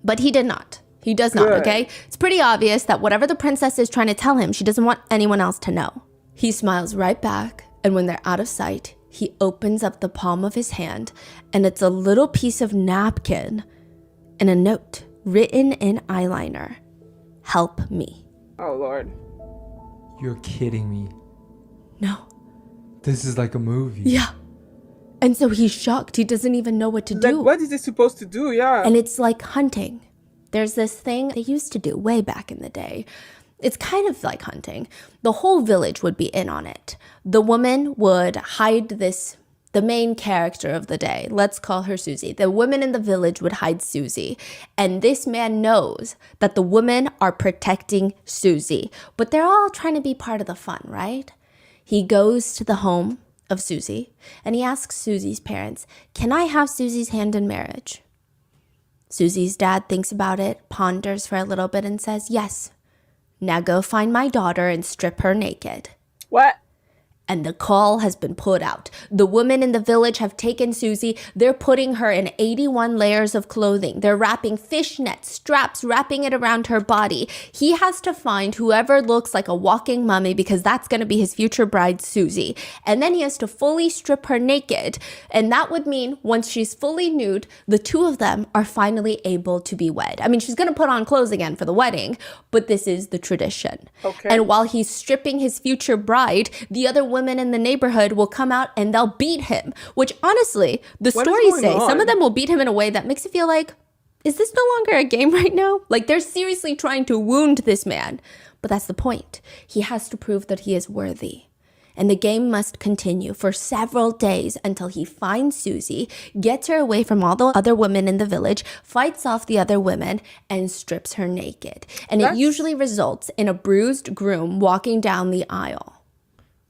But he did not. He does not, Good. okay? It's pretty obvious that whatever the princess is trying to tell him, she doesn't want anyone else to know. He smiles right back, and when they're out of sight, he opens up the palm of his hand, and it's a little piece of napkin and a note written in eyeliner. "Help me." Oh Lord. You're kidding me. No. This is like a movie. Yeah. And so he's shocked. He doesn't even know what to Like, do. what is it supposed to do? Yeah. And it's like hunting. There's this thing they used to do way back in the day. It's kind of like hunting. The whole village would be in on it. The woman would hide the main character of the day. Let's call her Susie. The women in the village would hide Susie. And this man knows that the women are protecting Susie. But they're all trying to be part of the fun, right? He goes to the home of Susie and he asks Susie's parents, "Can I have Susie's hand in marriage?" Susie's dad thinks about it, ponders for a little bit and says, "Yes. Now go find my daughter and strip her naked." What? And the call has been put out. The women in the village have taken Susie. They're putting her in 81 layers of clothing. They're wrapping fishnet straps, wrapping it around her body. He has to find whoever looks like a walking mummy because that's going to be his future bride, Susie. And then he has to fully strip her naked. And that would mean once she's fully nude, the two of them are finally able to be wed. I mean, she's going to put on clothes again for the wedding, but this is the tradition. Okay. And while he's stripping his future bride, the other women in the neighborhood will come out and they'll beat him, which honestly, the What is stories going say some on? of them will beat him in a way that makes it feel like Is this no longer a game right now? Like, they're seriously trying to wound this man. But that's the point. He has to prove that he is worthy. And the game must continue for several days until he finds Susie, gets her away from all the other women in the village, fights off the other women, and strips her naked. And it usually results in a bruised groom walking down the aisle.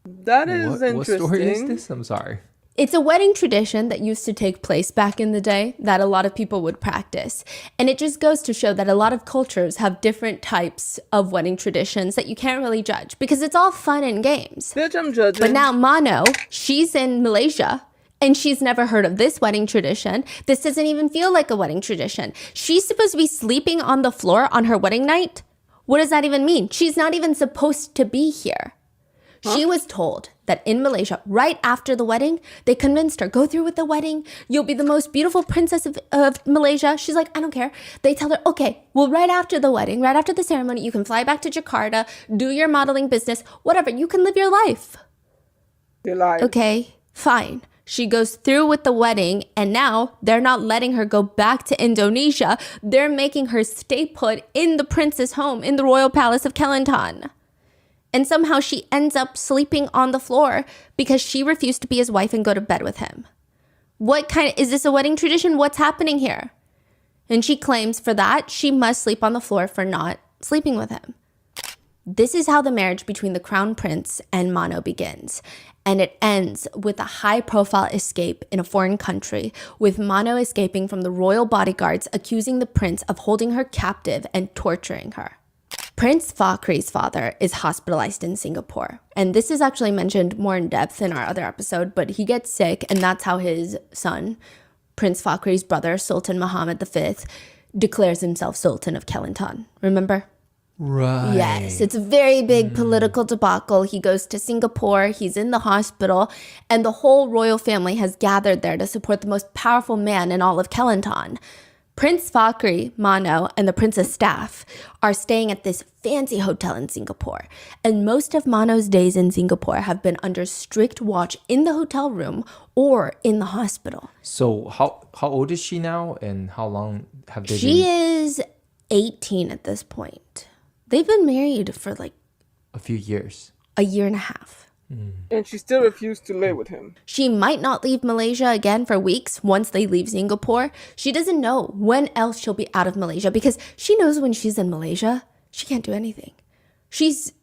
That is interesting. What story is this? I'm sorry. It's a wedding tradition that used to take place back in the day that a lot of people would practice. And it just goes to show that a lot of cultures have different types of wedding traditions that you can't really judge because it's all fun and games. Bitch, I'm judging. But now Mano, she's in Malaysia and she's never heard of this wedding tradition. This doesn't even feel like a wedding tradition. She's supposed to be sleeping on the floor on her wedding night. What does that even mean? She's not even supposed to be here. She was told that in Malaysia, right after the wedding, they convinced her, go through with the wedding. You'll be the most beautiful princess of Malaysia. She's like, I don't care. They tell her, okay, well, right after the wedding, right after the ceremony, you can fly back to Jakarta, do your modeling business, whatever. You can live your life. Your life. Okay, fine. She goes through with the wedding, and now they're not letting her go back to Indonesia. They're making her stay put in the prince's home in the royal palace of Kelantan. And somehow she ends up sleeping on the floor because she refused to be his wife and go to bed with him. Is this a wedding tradition? What's happening here? And she claims for that, she must sleep on the floor for not sleeping with him. This is how the marriage between the crown prince and Mano begins. And it ends with a high-profile escape in a foreign country, with Mano escaping from the royal bodyguards, accusing the prince of holding her captive and torturing her. Prince Fakhri's father is hospitalized in Singapore. And this is actually mentioned more in depth in our other episode, but he gets sick, and that's how his son, Prince Fakhri's brother, Sultan Muhammad V, declares himself Sultan of Kelantan. Remember? Right. Yes, it's a very big political debacle. He goes to Singapore, he's in the hospital, and the whole royal family has gathered there to support the most powerful man in all of Kelantan. Prince Fakhri, Mano, and the prince's staff are staying at this fancy hotel in Singapore. And most of Mano's days in Singapore have been under strict watch in the hotel room or in the hospital. So how old is she now, and how long have they been? She is 18 at this point. They've been married for like A few years. a year and a half. And she still refused to lay with him. She might not leave Malaysia again for weeks once they leave Singapore. She doesn't know when else she'll be out of Malaysia because she knows when she's in Malaysia, she can't do anything. She's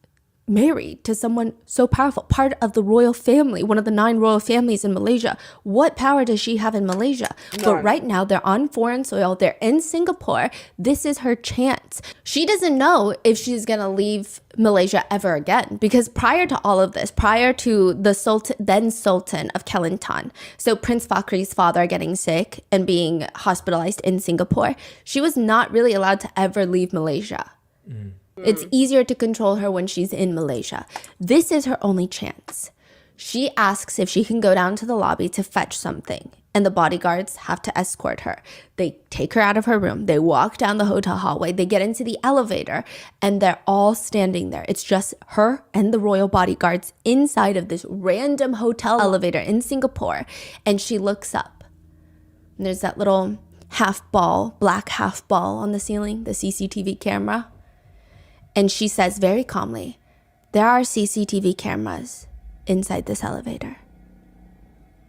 married to someone so powerful, part of the royal family, one of the 9 royal families in Malaysia. What power does she have in Malaysia? None. But right now, they're on foreign soil. They're in Singapore. This is her chance. She doesn't know if she's going to leave Malaysia ever again because prior to all of this, prior to the then Sultan of Kelantan, so Prince Fakhri's father getting sick and being hospitalized in Singapore, she was not really allowed to ever leave Malaysia. It's easier to control her when she's in Malaysia. This is her only chance. She asks if she can go down to the lobby to fetch something, and the bodyguards have to escort her. They take her out of her room. They walk down the hotel hallway. They get into the elevator, and they're all standing there. It's just her and the royal bodyguards inside of this random hotel elevator in Singapore, and she looks up. And there's that little black half ball on the ceiling, the CCTV camera. And she says very calmly, there are CCTV cameras inside this elevator.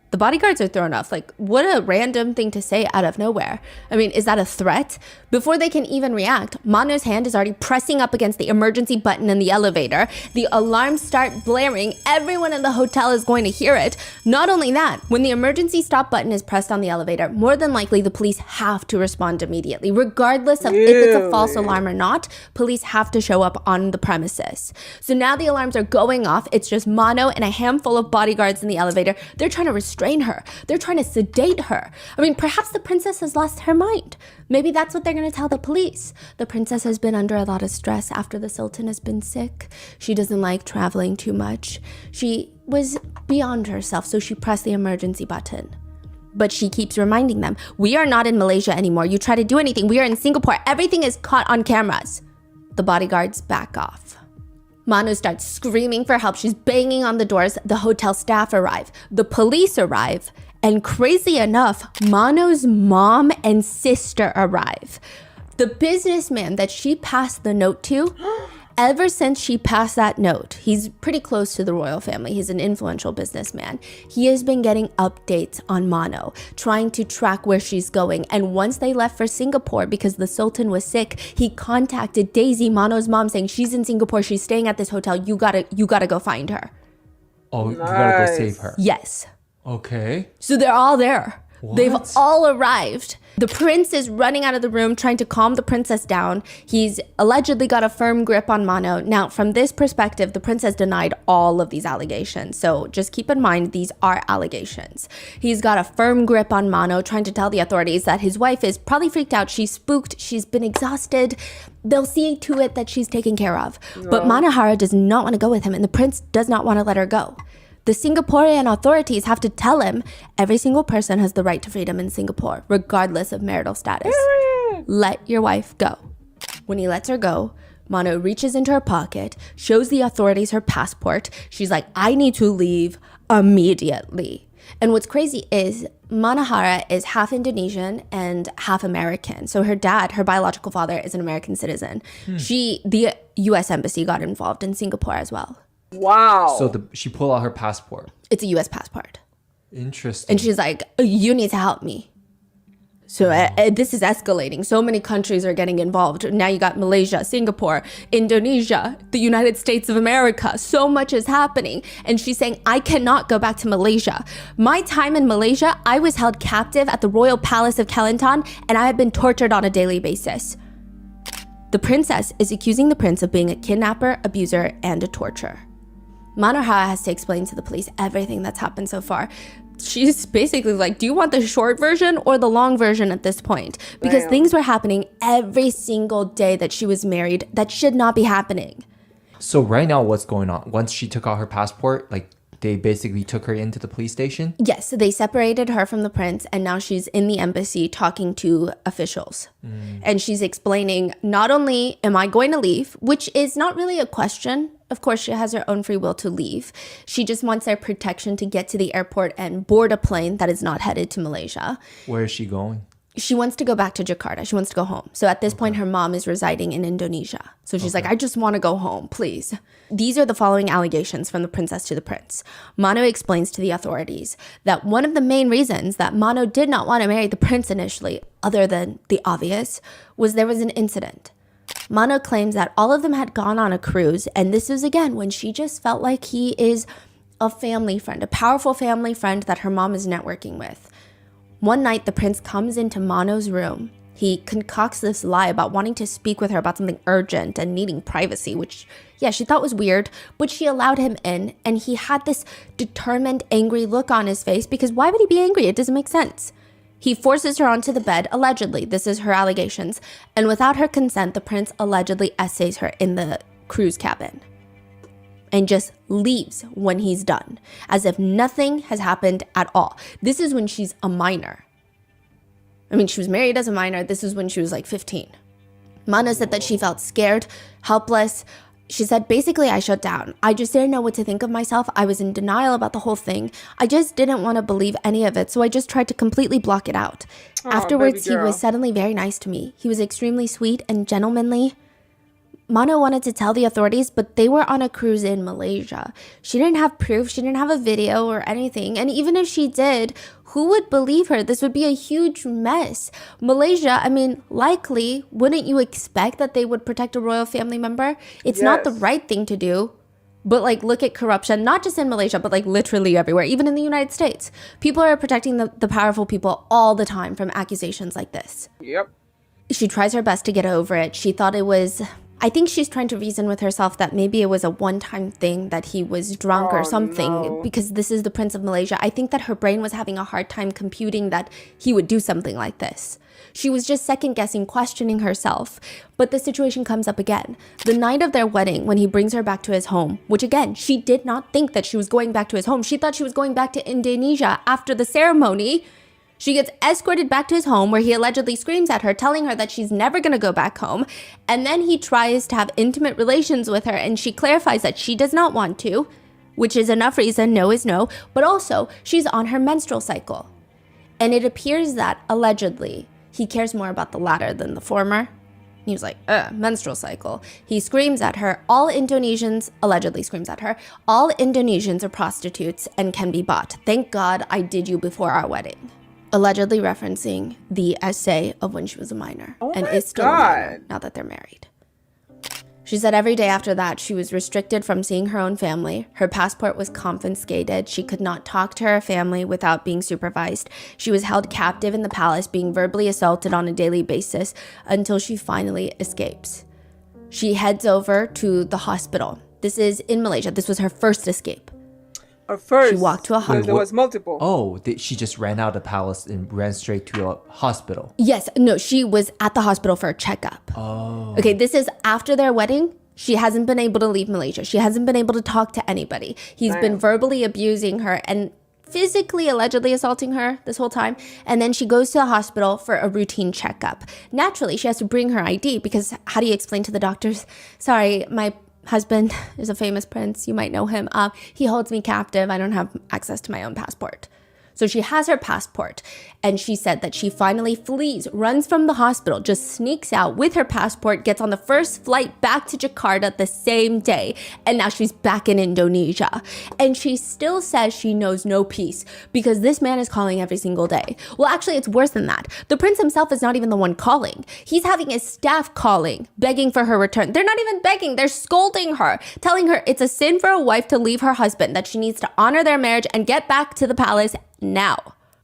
The bodyguards are thrown off. Like, what a random thing to say out of nowhere. I mean, is that a threat? Before they can even react, Mano's hand is already pressing up against the emergency button in the elevator. The alarms start blaring. Everyone in the hotel is going to hear it. Not only that, when the emergency stop button is pressed on the elevator, more than likely the police have to respond immediately. Regardless of if it's a false alarm or not, police have to show up on the premises. So now the alarms are going off. It's just Mano and a handful of bodyguards in the elevator. They're trying to restrain her. They're trying to sedate her. I mean, perhaps the princess has lost her mind. Maybe that's what they're going to tell the police. The princess has been under a lot of stress after the sultan has been sick. She doesn't like traveling too much. She was beyond herself, so she pressed the emergency button. But she keeps reminding them, we are not in Malaysia anymore. You try to do anything, we are in Singapore. Everything is caught on cameras. The bodyguards back off. Mano starts screaming for help. She's banging on the doors. The hotel staff arrive. The police arrive. And crazy enough, Mano's mom and sister arrive. The businessman that she passed the note to, ever since she passed that note, he's pretty close to the royal family. He's an influential businessman. He has been getting updates on Mano, trying to track where she's going. And once they left for Singapore because the Sultan was sick, he contacted Daisy, Mano's mom, saying, she's in Singapore, she's staying at this hotel. You gotta go find her. Oh, you gotta go save her. Yes. Okay. So they're all there. What? They've all arrived. The prince is running out of the room trying to calm the princess down. He's allegedly got a firm grip on Mano. Now, from this perspective, the prince has denied all of these allegations. So just keep in mind, these are allegations. He's got a firm grip on Mano, trying to tell the authorities that his wife is probably freaked out. She's spooked. She's been exhausted. They'll see to it that she's taken care of. No. But Manohara does not want to go with him, and the prince does not want to let her go. The Singaporean authorities have to tell him every single person has the right to freedom in Singapore, regardless of marital status. Let your wife go. When he lets her go, Mano reaches into her pocket, shows the authorities her passport. She's like, I need to leave immediately. And what's crazy is Manohara is half Indonesian and half American. So her dad, her biological father, is an American citizen. The U.S. embassy got involved in Singapore as well. Wow. So she pulled out her passport. It's a U.S. passport. Interesting. And she's like, you need to help me. So this is escalating. So many countries are getting involved. Now you got Malaysia, Singapore, Indonesia, the United States of America. So much is happening. And she's saying, I cannot go back to Malaysia. My time in Malaysia, I was held captive at the Royal Palace of Kelantan, and I have been tortured on a daily basis. The princess is accusing the prince of being a kidnapper, abuser, and a torturer. Manohara has to explain to the police everything that's happened so far. She's basically like, do you want the short version or the long version at this point? Because things were happening every single day that she was married that should not be happening. So right now, what's going on? Once she took out her passport, like they basically took her into the police station? Yes, so they separated her from the prince, and now she's in the embassy talking to officials. And she's explaining, not only am I going to leave, which is not really a question. Of course, she has her own free will to leave. She just wants their protection to get to the airport and board a plane that is not headed to Malaysia. Where is she going? She wants to go back to Jakarta. She wants to go home. So at this point, her mom is residing in Indonesia. So she's like, I just want to go home, please. These are the following allegations from the princess to the prince. Mano explains to the authorities that one of the main reasons that Mano did not want to marry the prince initially, other than the obvious, was there was an incident. Mano claims that all of them had gone on a cruise, and this is again when she just felt like he is a family friend, a powerful family friend that her mom is networking with. One night, the prince comes into Mano's room. He concocts this lie about wanting to speak with her about something urgent and needing privacy, which, yeah, she thought was weird, but she allowed him in, and he had this determined, angry look on his face because why would he be angry? It doesn't make sense. He forces her onto the bed, allegedly. This is her allegations. And without her consent, the prince allegedly essays her in the cruise cabin and just leaves when he's done, as if nothing has happened at all. This is when she's a minor. I mean, she was married as a minor. This is when she was like 15. Mano said that she felt scared, helpless. She said, basically, I shut down. I just didn't know what to think of myself. I was in denial about the whole thing. I just didn't want to believe any of it, so I just tried to completely block it out. Afterwards, he was suddenly very nice to me. He was extremely sweet and gentlemanly. Mano wanted to tell the authorities, but they were on a cruise in Malaysia. She didn't have proof. She didn't have a video or anything. And even if she did, who would believe her? This would be a huge mess. Malaysia, I mean, likely, wouldn't you expect that they would protect a royal family member? It's not the right thing to do. But like, look at corruption, not just in Malaysia, but like literally everywhere, even in the United States. People are protecting the powerful people all the time from accusations like this. Yep. She tries her best to get over it. She thought it was... I think she's trying to reason with herself that maybe it was a one-time thing, that he was drunk or something, because this is the Prince of Malaysia. I think that her brain was having a hard time computing that he would do something like this. She was just second-guessing, questioning herself. But the situation comes up again. The night of their wedding, when he brings her back to his home, which again, she did not think that she was going back to his home. She thought she was going back to Indonesia after the ceremony. She gets escorted back to his home where he allegedly screams at her, telling her that she's never going to go back home. And then he tries to have intimate relations with her, and she clarifies that she does not want to. which is enough reason, no is no, but also she's on her menstrual cycle. And it appears that, allegedly, he cares more about the latter than the former. He was like, menstrual cycle. He screams at her. All Indonesians, allegedly screams at her, all Indonesians are prostitutes and can be bought. Thank God I did you before our wedding. Allegedly referencing the essay of when she was a minor. And is still a minor now that they're married. She said every day after that, she was restricted from seeing her own family. Her passport was confiscated. She could not talk to her family without being supervised. She was held captive in the palace, being verbally assaulted on a daily basis until she finally escapes. She heads over to the hospital. This is in Malaysia. This was her first escape. First, she walked to a hospital. There was multiple. Oh, she just ran out of the palace and ran straight to a hospital. Yes, no, she was at the hospital for a checkup. Oh. Okay, this is after their wedding. She hasn't been able to leave Malaysia. She hasn't been able to talk to anybody. He's been verbally abusing her and physically, allegedly assaulting her this whole time. And then she goes to the hospital for a routine checkup. Naturally, she has to bring her ID because how do you explain to the doctors, sorry, my husband is a famous prince. You might know him. He holds me captive. I don't have access to my own passport. So she has her passport, and she said that she finally flees, runs from the hospital, just sneaks out with her passport, gets on the first flight back to Jakarta the same day, and now she's back in Indonesia. And she still says she knows no peace because this man is calling every single day. Well, actually, it's worse than that. The prince himself is not even the one calling. He's having his staff calling, begging for her return. They're not even begging. They're scolding her, telling her it's a sin for a wife to leave her husband, that she needs to honor their marriage and get back to the palace now.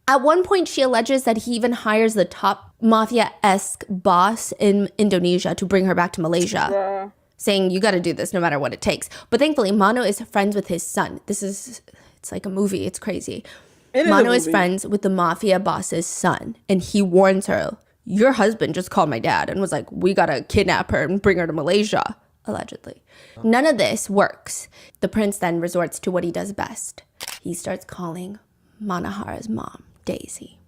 At one point, she alleges that he even hires the top mafia-esque boss in Indonesia to bring her back to Malaysia, saying, you got to do this no matter what it takes. But thankfully, Mano is friends with his son. It's like a movie. It's crazy. Mano is friends with the mafia boss's son, and he warns her, your husband just called my dad and was like, we got to kidnap her and bring her to Malaysia, allegedly. None of this works. The prince then resorts to what he does best. He starts calling Manohara's mom, Daisy.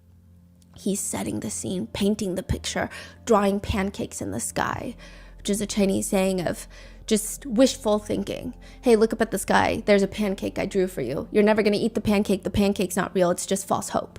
He's setting the scene, painting the picture, drawing pancakes in the sky, which is a Chinese saying of just wishful thinking. Hey, look up at the sky. There's a pancake I drew for you. You're never going to eat the pancake. The pancake's not real. It's just false hope.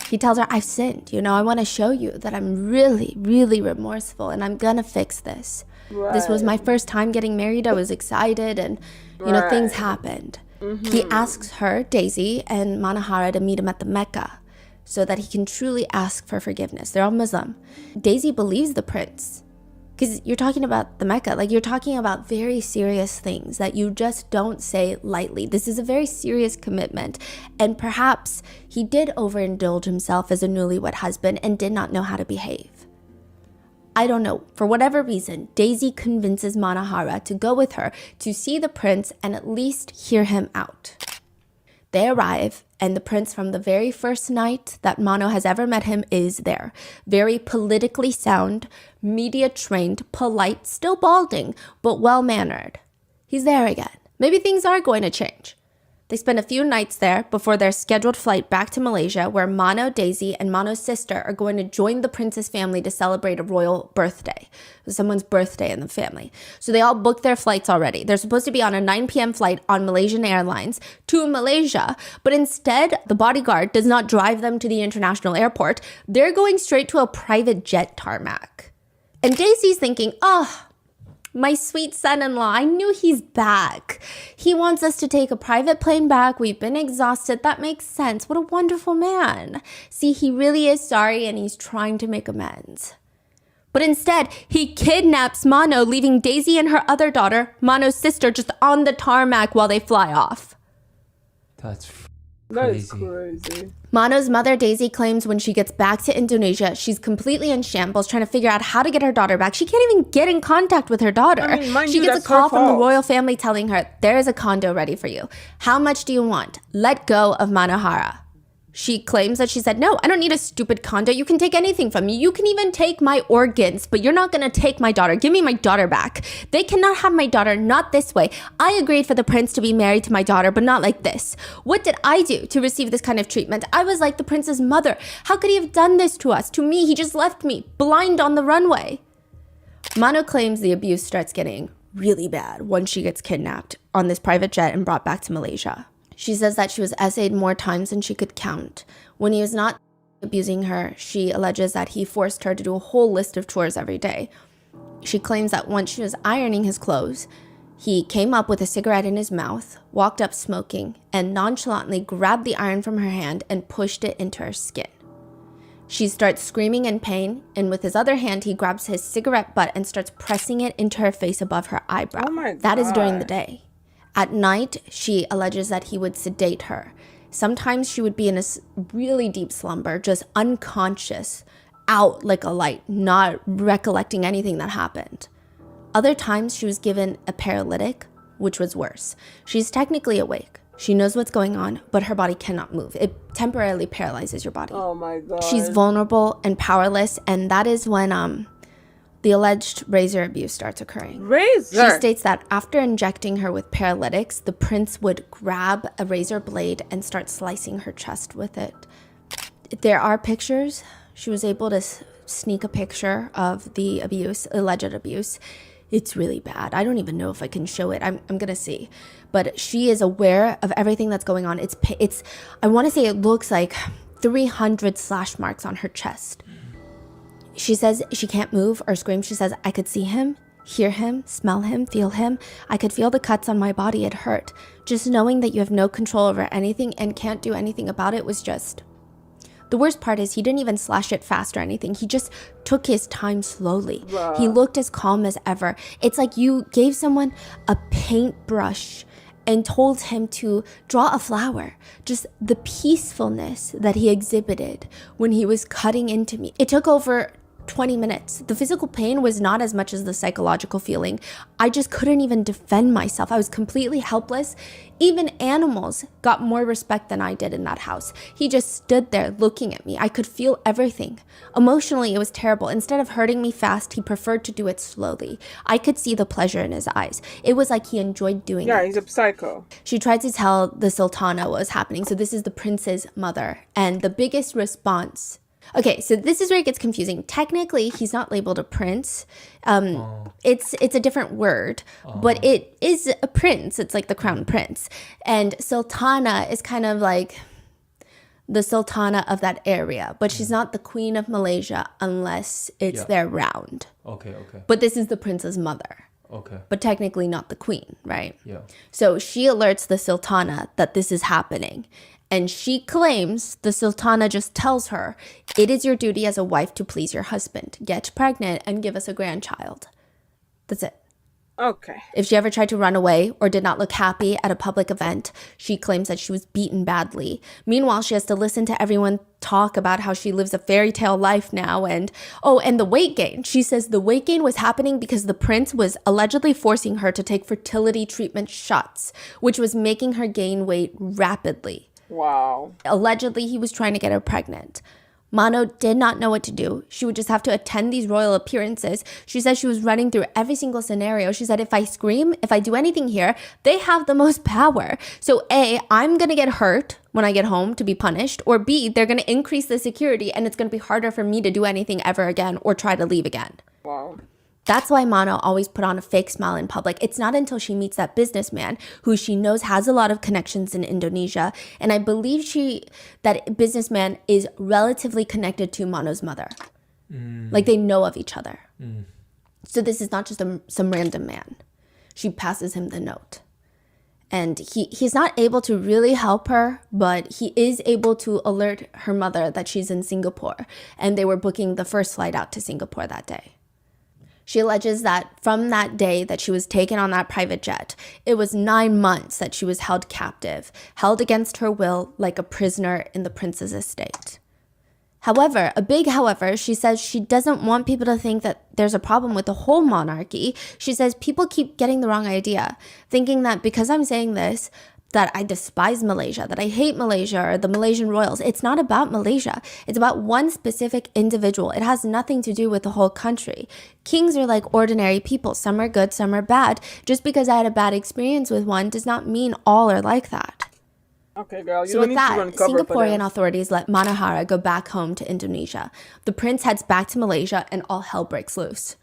He tells her, I've sinned. I want to show you that I'm really, really remorseful and I'm going to fix this. Right. This was my first time getting married. I was excited and, things happened. Mm-hmm. He asks her, Daisy, and Manohara to meet him at the Mecca so that he can truly ask for forgiveness. They're all Muslim. Daisy believes the prince because you're talking about the Mecca. Like, you're talking about very serious things that you just don't say lightly. This is a very serious commitment. And perhaps he did overindulge himself as a newlywed husband and did not know how to behave. I don't know. For whatever reason, Daisy convinces Manohara to go with her to see the prince and at least hear him out. They arrive, and the prince from the very first night that Mano has ever met him is there. Very politically sound, media-trained, polite, still balding, but well-mannered. He's there again. Maybe things are going to change. They spend a few nights there before their scheduled flight back to Malaysia, where Mano, Daisy, and Mano's sister are going to join the prince's family to celebrate a royal birthday. Someone's birthday in the family. So they all booked their flights already. They're supposed to be on a 9 p.m. flight on Malaysian Airlines to Malaysia, but instead, the bodyguard does not drive them to the international airport. They're going straight to a private jet tarmac. And Daisy's thinking, my sweet son-in-law, I knew he's back. He wants us to take a private plane back. We've been exhausted. That makes sense. What a wonderful man. See, he really is sorry and he's trying to make amends. But instead, he kidnaps Mano, leaving Daisy and her other daughter, Mano's sister, just on the tarmac while they fly off. That's crazy. Mano's mother, Daisy, claims when she gets back to Indonesia, she's completely in shambles trying to figure out how to get her daughter back. She can't even get in contact with her daughter. She gets a call from the royal family telling her, there is a condo ready for you. How much do you want? Let go of Manohara. She claims that she said, no, I don't need a stupid condo. You can take anything from me. You can even take my organs, but you're not going to take my daughter. Give me my daughter back. They cannot have my daughter, not this way. I agreed for the prince to be married to my daughter, but not like this. What did I do to receive this kind of treatment? I was like the prince's mother. How could he have done this to us? To me, he just left me blind on the runway. Mano claims the abuse starts getting really bad once she gets kidnapped on this private jet and brought back to Malaysia. She says that she was essayed more times than she could count. When he was not abusing her, she alleges that he forced her to do a whole list of chores every day. She claims that once she was ironing his clothes, he came up with a cigarette in his mouth, walked up smoking, and nonchalantly grabbed the iron from her hand and pushed it into her skin. She starts screaming in pain, and with his other hand, he grabs his cigarette butt and starts pressing it into her face above her eyebrow. Oh my God. That is during the day. At night, she alleges that he would sedate her. Sometimes she would be in a really deep slumber, just unconscious, out like a light, not recollecting anything that happened. Other times, she was given a paralytic, which was worse. She's technically awake. She knows what's going on, but her body cannot move. It temporarily paralyzes your body. Oh my God. She's vulnerable and powerless, and that is when the alleged razor abuse starts occurring. Razor? She states that after injecting her with paralytics, the prince would grab a razor blade and start slicing her chest with it. There are pictures. She was able to sneak a picture of the abuse, alleged abuse. It's really bad. I don't even know if I can show it. I'm going to see. But she is aware of everything that's going on. It's I want to say it looks like 300 slash marks on her chest. She says she can't move or scream. She says, I could see him, hear him, smell him, feel him. I could feel the cuts on my body. It hurt. Just knowing that you have no control over anything and can't do anything about it was just... The worst part is he didn't even slash it fast or anything. He just took his time slowly. Bruh. He looked as calm as ever. It's like you gave someone a paintbrush and told him to draw a flower. Just the peacefulness that he exhibited when he was cutting into me. It took over 20 minutes. The physical pain was not as much as the psychological feeling. I just couldn't even defend myself. I was completely helpless. Even animals got more respect than I did in that house. He just stood there looking at me. I could feel everything. Emotionally, it was terrible. Instead of hurting me fast, he preferred to do it slowly. I could see the pleasure in his eyes. It was like he enjoyed doing it. Yeah, he's a psycho. She tried to tell the Sultana what was happening. So this is the prince's mother. And the biggest response... Okay, so this is where it gets confusing. Technically, he's not labeled a prince. It's a different word, but it is a prince. It's like the crown prince. And Sultana is kind of like the sultana of that area, but she's not the queen of Malaysia unless it's their round. Okay. But this is the prince's mother. Okay. But technically not the queen, right? Yeah. So she alerts the sultana that this is happening. And she claims the sultana just tells her, it is your duty as a wife to please your husband, get pregnant, and give us a grandchild. That's it. Okay. If she ever tried to run away or did not look happy at a public event, she claims that she was beaten badly. Meanwhile, she has to listen to everyone talk about how she lives a fairy tale life now. And the weight gain. She says the weight gain was happening because the prince was allegedly forcing her to take fertility treatment shots, which was making her gain weight rapidly. Wow. Allegedly, he was trying to get her pregnant. Mano did not know what to do. She would just have to attend these royal appearances. She said she was running through every single scenario. She said, if I scream, if I do anything here, they have the most power. So A, I'm going to get hurt when I get home to be punished. Or B, they're going to increase the security and it's going to be harder for me to do anything ever again or try to leave again. Wow. That's why Mano always put on a fake smile in public. It's not until she meets that businessman who she knows has a lot of connections in Indonesia. And I believe that businessman is relatively connected to Mano's mother. Like they know of each other. So this is not just some random man. She passes him the note. And he's not able to really help her, but he is able to alert her mother that she's in Singapore. And they were booking the first flight out to Singapore that day. She alleges that from that day that she was taken on that private jet, it was 9 months that she was held captive, held against her will like a prisoner in the prince's estate. However, a big however, she says she doesn't want people to think that there's a problem with the whole monarchy. She says people keep getting the wrong idea, thinking that because I'm saying this, that I despise Malaysia, that I hate Malaysia or the Malaysian royals. It's not about Malaysia. It's about one specific individual. It has nothing to do with the whole country. Kings are like ordinary people. Some are good, some are bad. Just because I had a bad experience with one does not mean all are like that. Okay, girl, you So don't with need that, to run cover for Singaporean them. authorities let Manohara go back home to Indonesia. The prince heads back to Malaysia and all hell breaks loose.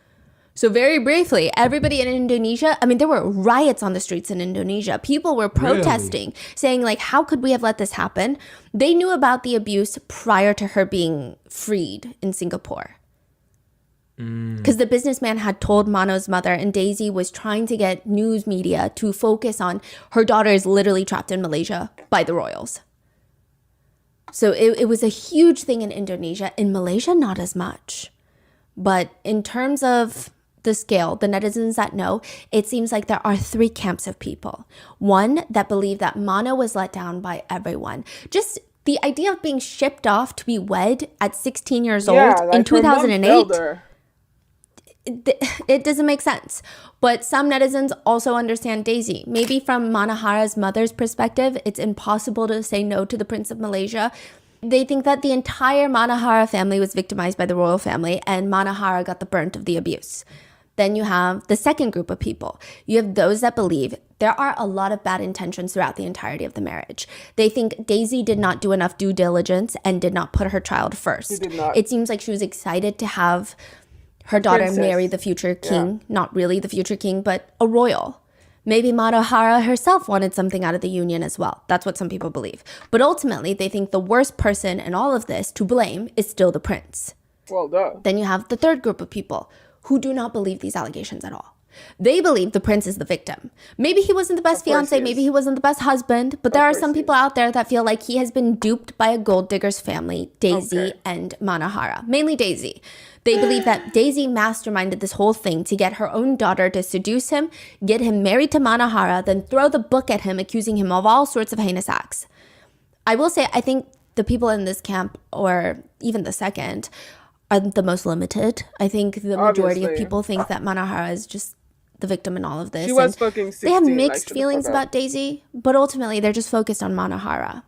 So very briefly, everybody in Indonesia, I mean, there were riots on the streets in Indonesia. People were protesting, saying like, how could we have let this happen? They knew about the abuse prior to her being freed in Singapore. Because the businessman had told Mano's mother, and Daisy was trying to get news media to focus on her daughter is literally trapped in Malaysia by the royals. So it was a huge thing in Indonesia. In Malaysia, not as much. But in terms of the scale, the netizens that know, it seems like there are three camps of people. One that believe that Mano was let down by everyone. Just the idea of being shipped off to be wed at 16 years old like in 2008, it. it doesn't make sense. But some netizens also understand Daisy. Maybe from Manohara's mother's perspective, it's impossible to say no to the Prince of Malaysia. They think that the entire Manohara family was victimized by the royal family, and Manohara got the brunt of the abuse. Then you have the second group of people. You have those that believe there are a lot of bad intentions throughout the entirety of the marriage. They think Daisy did not do enough due diligence and did not put her child first. She did not. It seems like she was excited to have her daughter marry the future king. Not really the future king, but a royal. Maybe Manohara herself wanted something out of the union as well. That's what some people believe. But ultimately, they think the worst person in all of this to blame is still the prince. Well, duh. Then you have the third group of people who do not believe these allegations at all. They believe the prince is the victim. Maybe he wasn't the best fiance, maybe he wasn't the best husband, but there are some people out there that feel like he has been duped by a gold digger's family, Daisy and Manohara, mainly Daisy. They believe that Daisy masterminded this whole thing to get her own daughter to seduce him, get him married to Manohara, then throw the book at him, accusing him of all sorts of heinous acts. I will say, I think the people in this camp, or even the second, are the most limited. I think the majority of people think that Manohara is just the victim in all of this. She was fucking 16. They have mixed feelings about Daisy, but ultimately they're just focused on Manohara.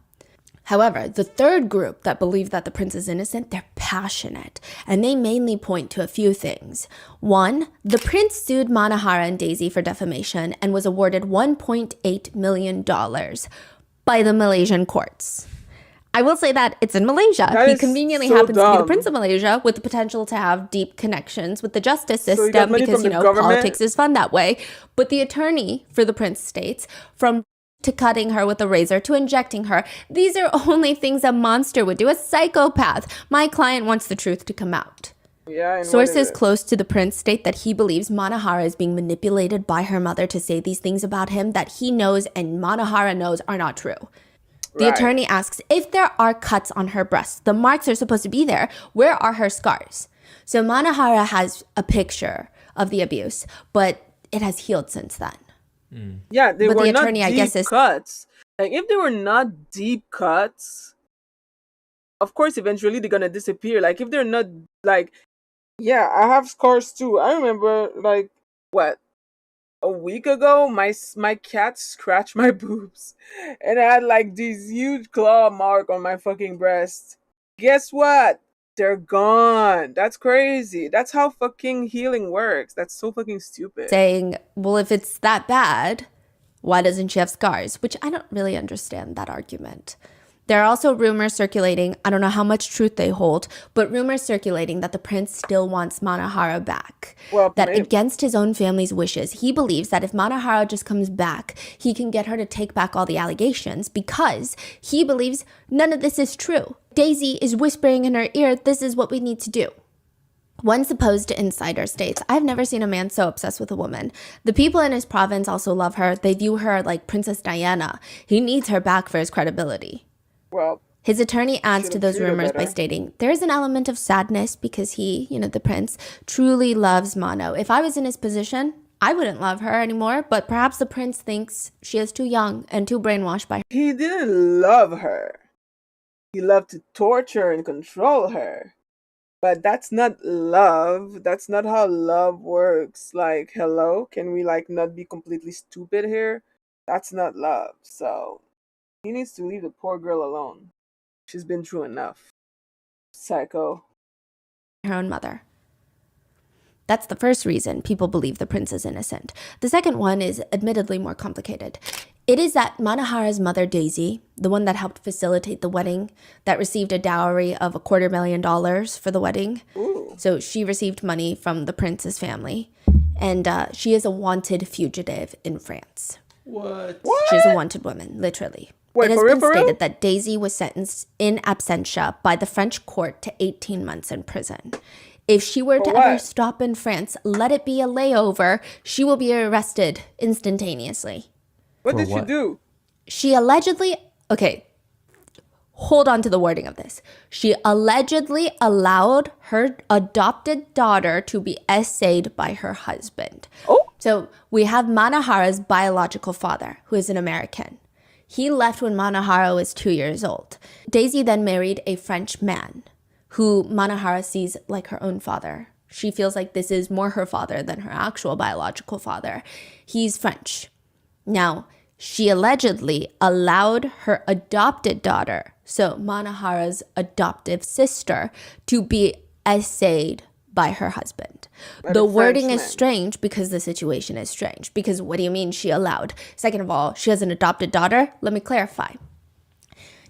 However, the third group that believe that the prince is innocent, they're passionate, and they mainly point to a few things. One, the prince sued Manohara and Daisy for defamation and was awarded $1.8 million by the Malaysian courts. I will say that it's in Malaysia. He conveniently happens to be the prince of Malaysia with the potential to have deep connections with the justice system because, politics is fun that way. But the attorney for the prince states, from to cutting her with a razor to injecting her, these are only things a monster would do, a psychopath. My client wants the truth to come out. Sources close to the prince state that he believes Manohara is being manipulated by her mother to say these things about him that he knows and Manohara knows are not true. The attorney asks, if there are cuts on her breasts, the marks are supposed to be there, where are her scars? So Manohara has a picture of the abuse, but it has healed since then. Yeah, they were not deep cuts. Like, if they were not deep cuts, of course, eventually they're gonna disappear. Like, if they're not, like, yeah, I have scars too. I remember, like, a week ago, my cat scratched my boobs, and I had like this huge claw mark on my fucking breast. Guess what? They're gone. That's crazy. That's how fucking healing works. That's so fucking stupid. Saying, well, if it's that bad, why doesn't she have scars? Which I don't really understand that argument. There are also rumors circulating, I don't know how much truth they hold, but rumors circulating that the prince still wants Manohara back. Well, that against his own family's wishes, he believes that if Manohara just comes back, he can get her to take back all the allegations because he believes none of this is true. Daisy is whispering in her ear, this is what we need to do. One supposed insider states, I've never seen a man so obsessed with a woman. The people in his province also love her. They view her like Princess Diana. He needs her back for his credibility. Well, his attorney adds to those rumors by stating, there is an element of sadness because he, the prince, truly loves Mano. If I was in his position, I wouldn't love her anymore, but perhaps the prince thinks she is too young and too brainwashed by her. He didn't love her. He loved to torture and control her. But that's not love. That's not how love works. Like, hello? Can we, not be completely stupid here? That's not love. So he needs to leave the poor girl alone. She's been through enough. Psycho. Her own mother. That's the first reason people believe the prince is innocent. The second one is admittedly more complicated. It is that Manohara's mother, Daisy, the one that helped facilitate the wedding, that received a dowry of $250,000 for the wedding. Ooh. So she received money from the prince's family. And she is a wanted fugitive in France. What? She's a wanted woman, literally. Wait, it has for real, been for real? stated that Daisy was sentenced in absentia by the French court to 18 months in prison. If she were to ever what? stop in France, let it be a layover, she will be arrested instantaneously. What For did she what? do? She allegedly, okay, hold on to the wording of this. She allegedly allowed her adopted daughter to be essayed by her husband. Oh. So we have Manohara's biological father, who is an American. He left when Manohara was 2 years old. Daisy then married a French man who Manohara sees like her own father. She feels like this is more her father than her actual biological father. He's French. Now, she allegedly allowed her adopted daughter, so Manohara's adoptive sister, to be essayed by her husband. By The the wording is Frenchman. strange because the situation is strange. Because what do you mean she allowed? Second of all, she has an adopted daughter. Let me clarify.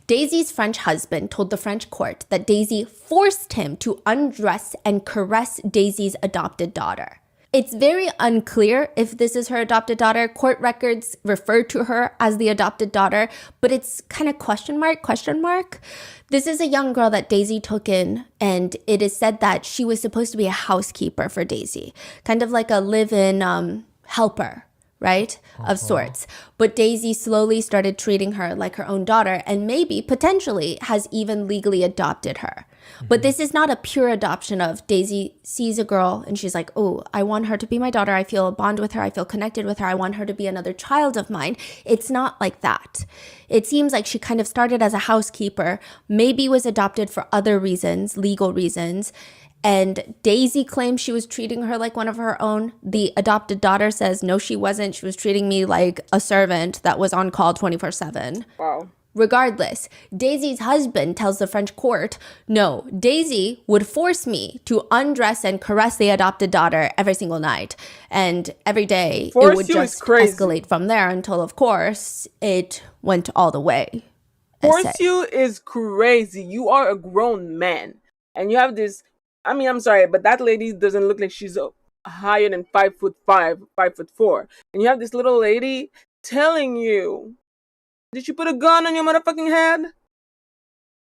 Daisy's French husband told the French court that Daisy forced him to undress and caress Daisy's adopted daughter. It's very unclear if this is her adopted daughter. Court records refer to her as the adopted daughter, but it's kind of question mark. This is a young girl that Daisy took in, and it is said that she was supposed to be a housekeeper for Daisy, kind of like a live-in helper, right, of sorts. But Daisy slowly started treating her like her own daughter, and maybe, potentially, has even legally adopted her. But this is not a pure adoption of Daisy sees a girl and she's like, oh, I want her to be my daughter. I feel a bond with her. I feel connected with her. I want her to be another child of mine. It's not like that. It seems like she kind of started as a housekeeper, maybe was adopted for other reasons, legal reasons. And Daisy claims she was treating her like one of her own. The adopted daughter says, no, she wasn't. She was treating me like a servant that was on call 24/7. Wow. Regardless, Daisy's husband tells the French court, no, Daisy would force me to undress and caress the adopted daughter every single night. And every day it Force would you is just crazy. escalate from there until, of course, it went all the way. Force you is crazy. You are a grown man. And you have this, I mean, I'm sorry, but that lady doesn't look like she's higher than 5'5", 5'4". And you have this little lady telling you, did you put a gun on your motherfucking head?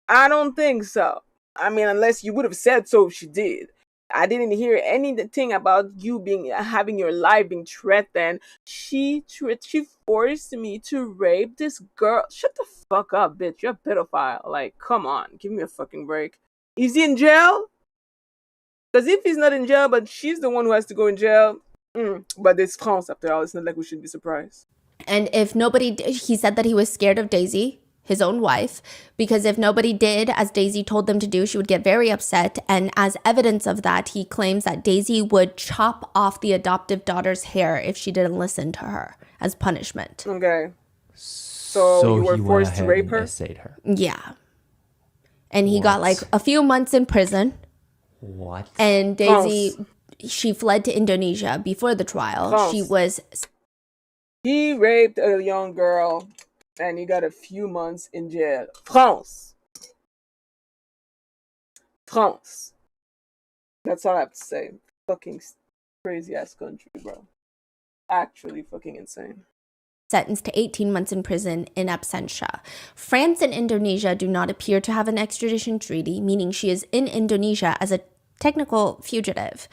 I don't think so. I mean, unless you would have said so if she did. I didn't hear anything about you having your life being threatened. She forced me to rape this girl. Shut the fuck up, bitch. You're a pedophile. Like, come on. Give me a fucking break. Is he in jail? Because if he's not in jail, but she's the one who has to go in jail. But it's France after all. It's not like we should be surprised. And if nobody, he said that he was scared of Daisy, his own wife, because if nobody did as Daisy told them to do, she would get very upset. And as evidence of that, he claims that Daisy would chop off the adoptive daughter's hair if she didn't listen to her as punishment. Okay. So you were he forced went to ahead rape and her? essayed her. Yeah. And he got What? like a few months in prison. What? And Daisy, she fled to Indonesia before the trial. France. She was He raped a young girl and he got a few months in jail. France. France. That's all I have to say. Fucking crazy ass country, bro. Actually fucking insane. sentenced to 18 months in prison in absentia. France and Indonesia do not appear to have an extradition treaty, meaning she is in Indonesia as a technical fugitive,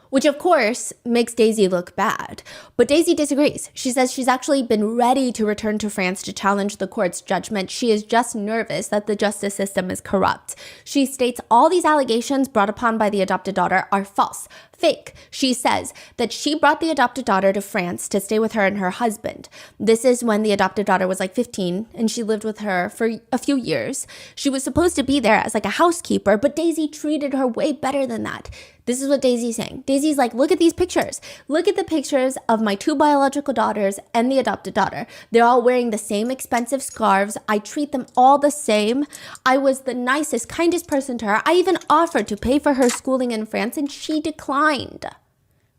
which of course makes Daisy look bad. But Daisy disagrees. She says she's actually been ready to return to France to challenge the court's judgment. She is just nervous that the justice system is corrupt. She states all these allegations brought upon by the adopted daughter are false, fake. She says that she brought the adopted daughter to France to stay with her and her husband. This is when the adopted daughter was like 15 and she lived with her for a few years. She was supposed to be there as like a housekeeper, but Daisy treated her way better than that. This is what Daisy's saying. Daisy's like, look at these pictures. Look at the pictures of my two biological daughters and the adopted daughter. They're all wearing the same expensive scarves. I treat them all the same. I was the nicest, kindest person to her. I even offered to pay for her schooling in France and she declined.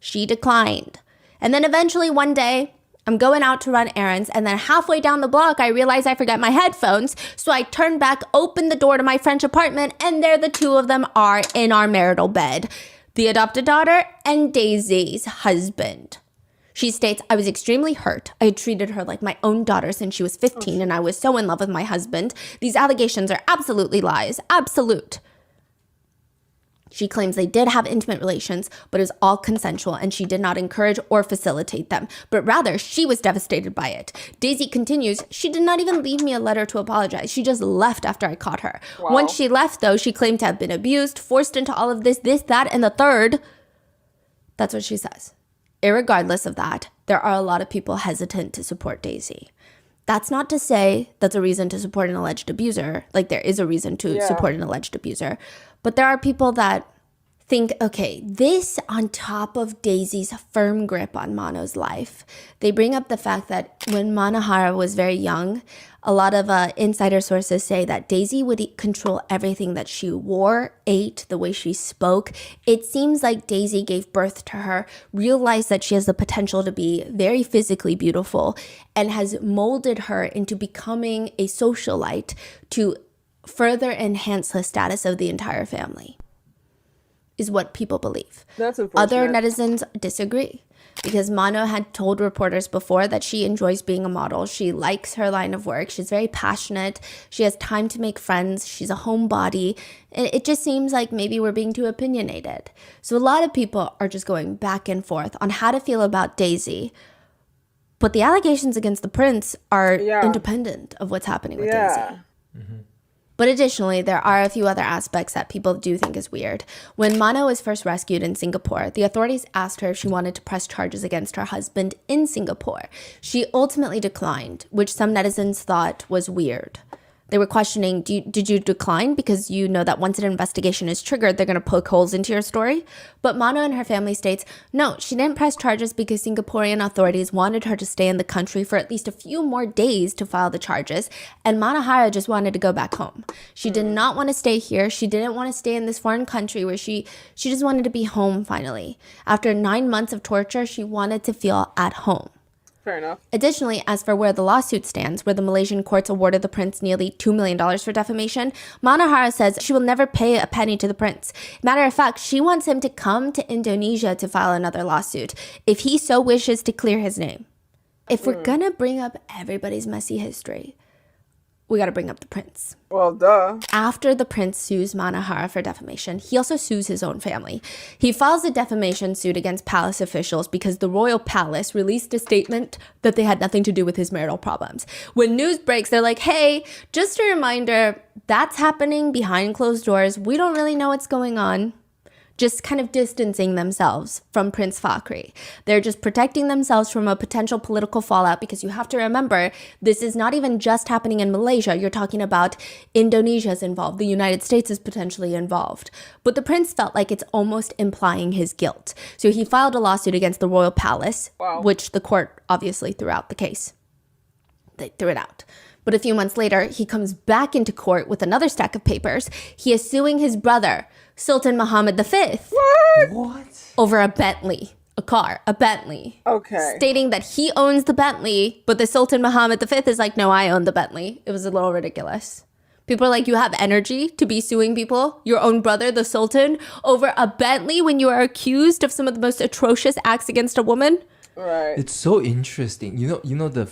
She declined. And then eventually one day, I'm going out to run errands, and then halfway down the block, I realize I forget my headphones. So I turn back, open the door to my French apartment, and there the two of them are in our marital bed. The adopted daughter and Daisy's husband. She states, I was extremely hurt. I had treated her like my own daughter since she was 15, and I was so in love with my husband. These allegations are absolutely lies. Absolute. She claims they did have intimate relations, but it was all consensual, and she did not encourage or facilitate them, but rather she was devastated by it. Daisy continues, she did not even leave me a letter to apologize. She just left after I caught her. Wow. Once she left, though, she claimed to have been abused, forced into all of this, that, and the third. That's what she says. Irregardless of that, there are a lot of people hesitant to support Daisy. That's not to say that's a reason to support an alleged abuser. Like, there is a reason to support an alleged abuser. But there are people that think, okay, this on top of Daisy's firm grip on Mano's life. They bring up the fact that when Manohara was very young, a lot of insider sources say that Daisy would control everything that she wore, ate, the way she spoke. It seems like Daisy gave birth to her, realized that she has the potential to be very physically beautiful, and has molded her into becoming a socialite to further enhance the status of the entire family, is what people believe. That's unfortunate. Other netizens disagree, because Mano had told reporters before that she enjoys being a model. She likes her line of work. She's very passionate. She has time to make friends. She's a homebody. It just seems like maybe we're being too opinionated. So a lot of people are just going back and forth on how to feel about Daisy. But the allegations against the prince are independent of what's happening with Daisy. But additionally, there are a few other aspects that people do think is weird. When Mano was first rescued in Singapore, the authorities asked her if she wanted to press charges against her husband in Singapore. She ultimately declined, which some netizens thought was weird. They were questioning, did you decline because you know that once an investigation is triggered, they're going to poke holes into your story? But Mano and her family states, no, she didn't press charges because Singaporean authorities wanted her to stay in the country for at least a few more days to file the charges, and Manohara just wanted to go back home. She did not want to stay here. She didn't want to stay in this foreign country where she just wanted to be home finally. After 9 months of torture, she wanted to feel at home. Fair enough. Additionally, as for where the lawsuit stands, where the Malaysian courts awarded the prince nearly $2 million for defamation, Manohara says she will never pay a penny to the prince. Matter of fact, she wants him to come to Indonesia to file another lawsuit if he so wishes to clear his name. If we're gonna bring up everybody's messy history, we gotta bring up the prince. Well, duh. After the prince sues Manohara for defamation, he also sues his own family. He files a defamation suit against palace officials because the royal palace released a statement that they had nothing to do with his marital problems. When news breaks, they're like, hey, just a reminder, that's happening behind closed doors. We don't really know what's going on. Just kind of distancing themselves from Prince Fakhri. They're just protecting themselves from a potential political fallout, because you have to remember, this is not even just happening in Malaysia. You're talking about Indonesia's involved. The United States is potentially involved. But the prince felt like it's almost implying his guilt. So he filed a lawsuit against the royal palace, which the court obviously threw out the case. They threw it out. But a few months later, he comes back into court with another stack of papers. He is suing his brother, Sultan Muhammad V. What? Over a Bentley, a car, a Bentley. Okay. Stating that he owns the Bentley, but the Sultan Muhammad V is like, no, I own the Bentley. It was a little ridiculous. People are like, you have energy to be suing people, your own brother, the Sultan, over a Bentley when you are accused of some of the most atrocious acts against a woman? Right. It's so interesting. You know the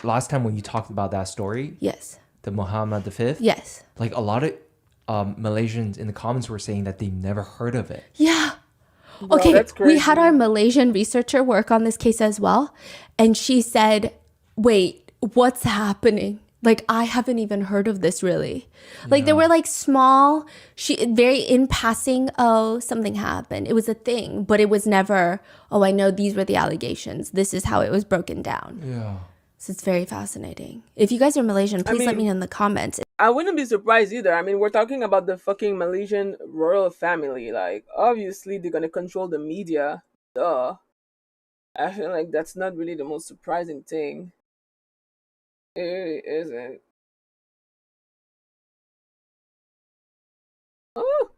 last time when you talked about that story, Yes. the Muhammad V. Yes. Like a lot of Malaysians in the comments were saying that they've never heard of it. Yeah. Wow, Okay, that's we crazy. had our Malaysian researcher work on this case as well. And she said, wait, what's happening? Like, I haven't even heard of this really. Like, there were like small, very in passing, oh, something happened. It was a thing, but it was never, oh, I know these were the allegations. This is how it was broken down. Yeah. So it's very fascinating. If you guys are Malaysian, please let me know in the comments. I wouldn't be surprised either. I mean, we're talking about the fucking Malaysian royal family. Like, obviously, they're gonna control the media. Duh. I feel like that's not really the most surprising thing. It really isn't. Oh.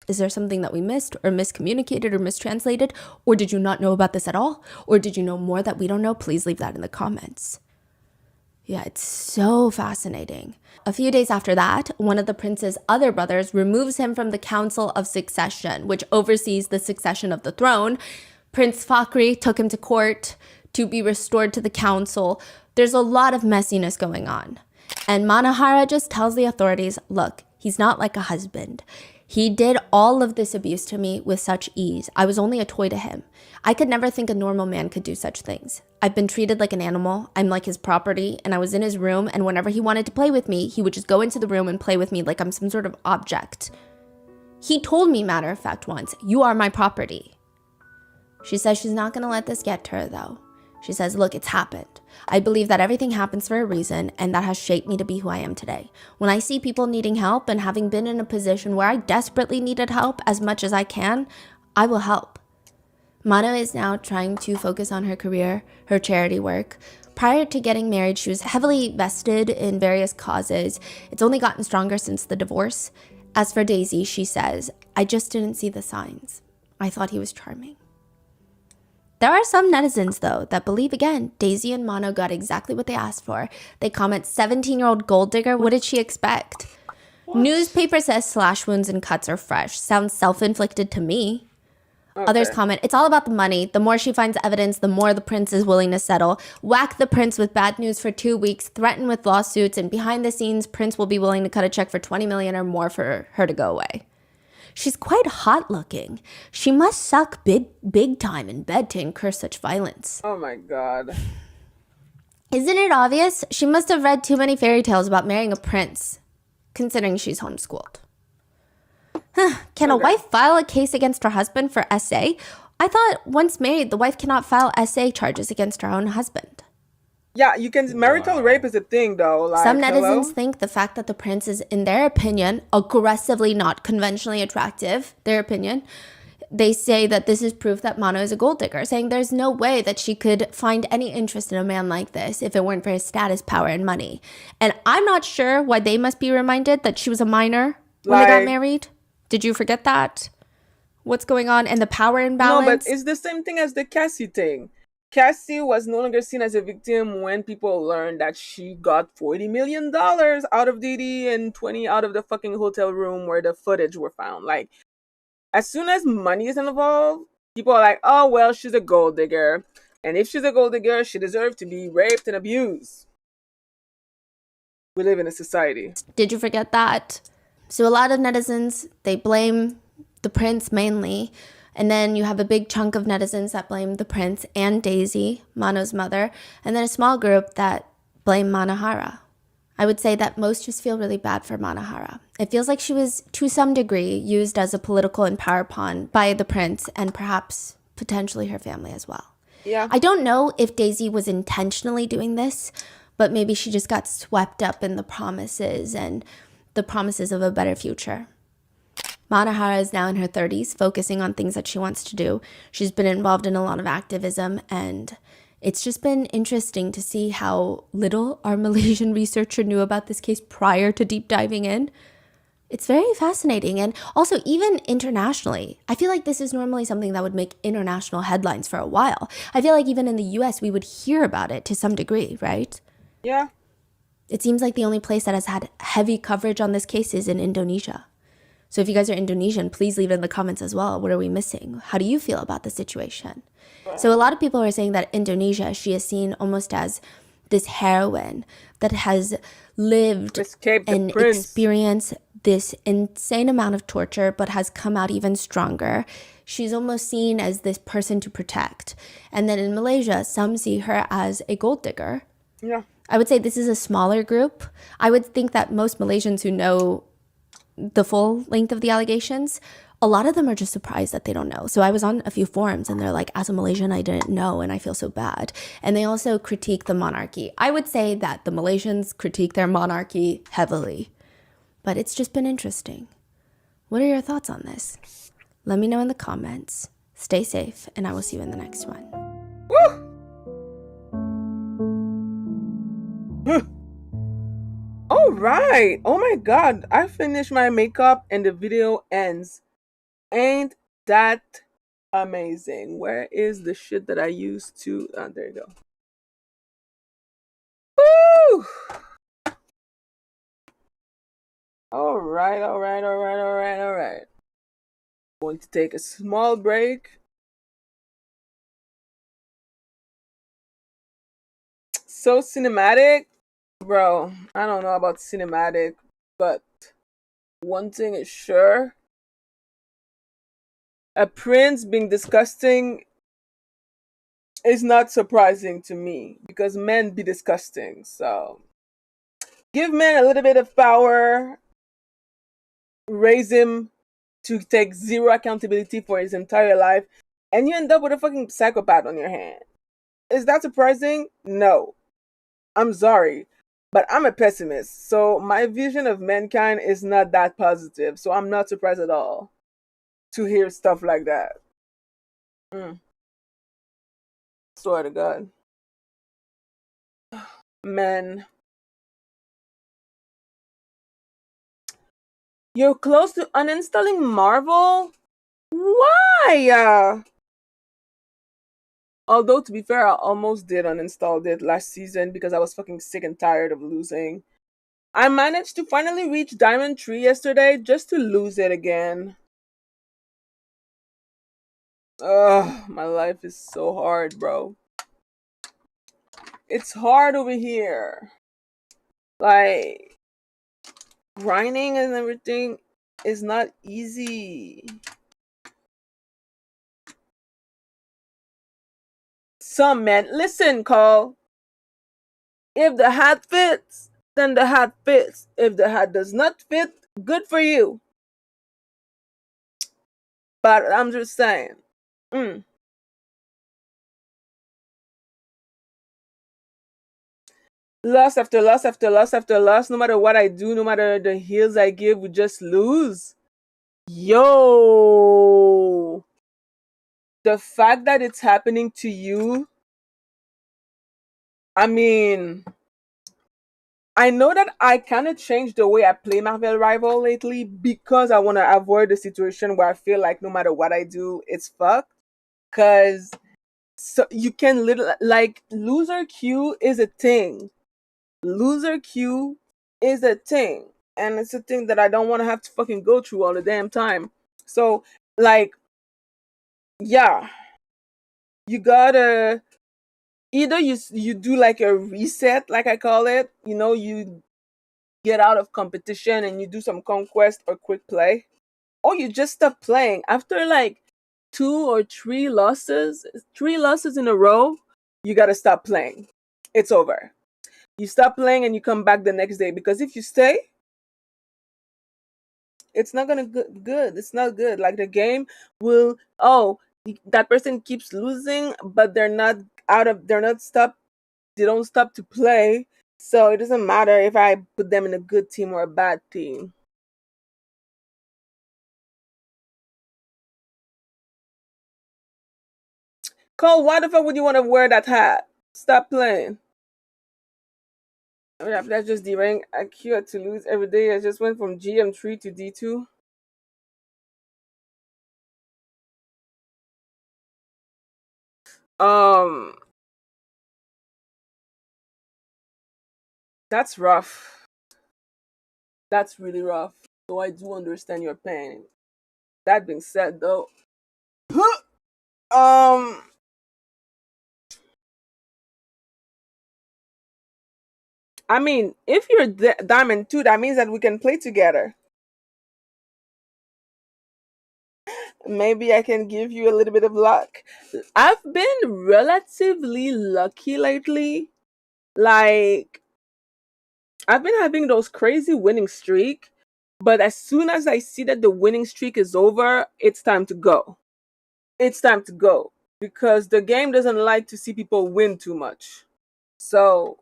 Is there something that we missed or miscommunicated or mistranslated? Or did you not know about this at all? Or did you know more that we don't know? Please leave that in the comments. Yeah, it's so fascinating. A few days after that, one of the prince's other brothers removes him from the Council of Succession, which oversees the succession of the throne. Prince Fakhri took him to court to be restored to the council. There's a lot of messiness going on. And Manohara just tells the authorities, look, he's not like a husband. He did all of this abuse to me with such ease. I was only a toy to him. I could never think a normal man could do such things. I've been treated like an animal. I'm like his property, and I was in his room, and whenever he wanted to play with me, he would just go into the room and play with me like I'm some sort of object. He told me, matter of fact, once, you are my property. She says she's not going to let this get to her, though. She says, look, it's happened. I believe that everything happens for a reason, and that has shaped me to be who I am today. When I see people needing help, and having been in a position where I desperately needed help as much as I can, I will help. Mano is now trying to focus on her career, her charity work. Prior to getting married, she was heavily vested in various causes. It's only gotten stronger since the divorce. As for Daisy, she says, I just didn't see the signs. I thought he was charming. There are some netizens, though, that believe, again, Daisy and Mano got exactly what they asked for. They comment, 17-year-old gold digger, what did she expect? What? Newspaper says slash wounds and cuts are fresh. Sounds self-inflicted to me. Okay. Others comment, it's all about the money. The more she finds evidence, the more the prince is willing to settle. Whack the prince with bad news for 2 weeks, threaten with lawsuits, and behind the scenes, prince will be willing to cut a check for $20 million or more for her to go away. She's quite hot looking. She must suck big time in bed to incur such violence. Oh my God. Isn't it obvious? She must have read too many fairy tales about marrying a prince, considering she's homeschooled. Can a wife file a case against her husband for SA? I thought once married, the wife cannot file SA charges against her own husband. Yeah, you can. Marital rape is a thing, though. Like, some netizens think the fact that the prince is, in their opinion, aggressively not conventionally attractive, their opinion, they say that this is proof that Mano is a gold digger, saying there's no way that she could find any interest in a man like this if it weren't for his status, power, and money. And I'm not sure why they must be reminded that she was a minor when they got married. Did you forget that? What's going on? And the power imbalance? No, but it's the same thing as the Cassie thing. Cassie was no longer seen as a victim when people learned that she got $40 million out of Didi and 20 out of the fucking hotel room where the footage were found. Like, as soon as money is involved, people are like, oh, well, she's a gold digger. And if she's a gold digger, she deserves to be raped and abused. We live in a society. Did you forget that? So a lot of netizens, they blame the prince mainly. And then you have a big chunk of netizens that blame the prince and Daisy, Mano's mother, and then a small group that blame Manohara. I would say that most just feel really bad for Manohara. It feels like she was, to some degree, used as a political and power pawn by the prince and perhaps potentially her family as well. Yeah. I don't know if Daisy was intentionally doing this, but maybe she just got swept up in the promises and the promises of a better future. Manohara is now in her 30s, focusing on things that she wants to do. She's been involved in a lot of activism, and it's just been interesting to see how little our Malaysian researcher knew about this case prior to deep diving in. It's very fascinating, and also even internationally. I feel like this is normally something that would make international headlines for a while. I feel like even in the US, we would hear about it to some degree, right? Yeah. It seems like the only place that has had heavy coverage on this case is in Indonesia. So if you guys are Indonesian, please leave it in the comments as well. What are we missing? How do you feel about the situation? So a lot of people are saying that Indonesia, she is seen almost as this heroine that has lived and experienced this insane amount of torture, but has come out even stronger. She's almost seen as this person to protect. And then in Malaysia, some see her as a gold digger. Yeah. I would say this is a smaller group. I would think that most Malaysians who know the full length of the allegations, a lot of them are just surprised that they don't know. So I was on a few forums and they're like, as a Malaysian, I didn't know and I feel so bad. And they also critique the monarchy. I would say that the Malaysians critique their monarchy heavily, but it's just been interesting. What are your thoughts on this? Let me know in the comments. Stay safe, and I will see you in the next one. Woo! All right. Oh my God. I finished my makeup and the video ends. Ain't that amazing? Where is the shit that I used to? There you go. Woo! All right, all right, all right, all right, all right. Going to take a small break. So cinematic, bro. I don't know about cinematic, but one thing is sure: a prince being disgusting is not surprising to me because men be disgusting. So give men a little bit of power, raise him to take zero accountability for his entire life, and you end up with a fucking psychopath on your hand. Is that surprising? No. I'm sorry, but I'm a pessimist. So my vision of mankind is not that positive. So I'm not surprised at all to hear stuff like that. Mm, swear to God. Man, you're close to uninstalling Marvel? Why? Although, to be fair, I almost did uninstall it last season because I was fucking sick and tired of losing. I managed to finally reach Diamond 3 yesterday just to lose it again. Ugh, my life is so hard, bro. It's hard over here. Like, grinding and everything is not easy. Some men, listen, Cole. If the hat fits, then the hat fits. If the hat does not fit, good for you. But I'm just saying. Mm. Loss after loss after loss after loss, no matter what I do, no matter the heals I give, we just lose. Yo. The fact that it's happening to you, I mean, I know that I kind of changed the way I play Marvel Rival lately because I want to avoid the situation where I feel like no matter what I do, it's fucked. Because so you can like loser queue is a thing. Loser queue is a thing. And it's a thing that I don't want to have to fucking go through all the damn time. So, like, yeah, you gotta either you do like a reset, like I call it. You know, you get out of competition and you do some conquest or quick play, or you just stop playing after like two or three losses in a row. You gotta stop playing. It's over. You stop playing and you come back the next day because if you stay, it's not gonna good. It's not good. Like the game will. Oh, that person keeps losing, but they're not out of. They're not stop. They don't stop to play. So it doesn't matter if I put them in a good team or a bad team. Cole, why the fuck would you want to wear that hat? Stop playing. I mean, that's just the rank. I queued to lose every day. I just went from GM3 to D2. Um, that's rough. That's really rough. So I do understand your pain. That being said, though, um, I mean, if you're Diamond 2, that means that we can play together. Maybe I can give you a little bit of luck. I've been relatively lucky lately. Like, I've been having those crazy winning streak, but as soon as I see that the winning streak is over, it's time to go. It's time to go because the game doesn't like to see people win too much. So,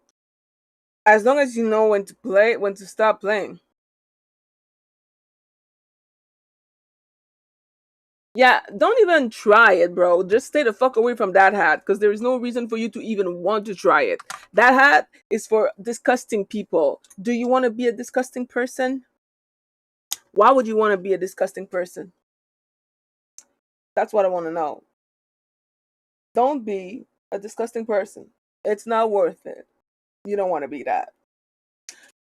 as long as you know when to play, when to stop playing. Yeah, don't even try it, bro. Just stay the fuck away from that hat because there is no reason for you to even want to try it. That hat is for disgusting people. Do you want to be a disgusting person? Why would you want to be a disgusting person? That's what I want to know. Don't be a disgusting person. It's not worth it. You don't want to be that.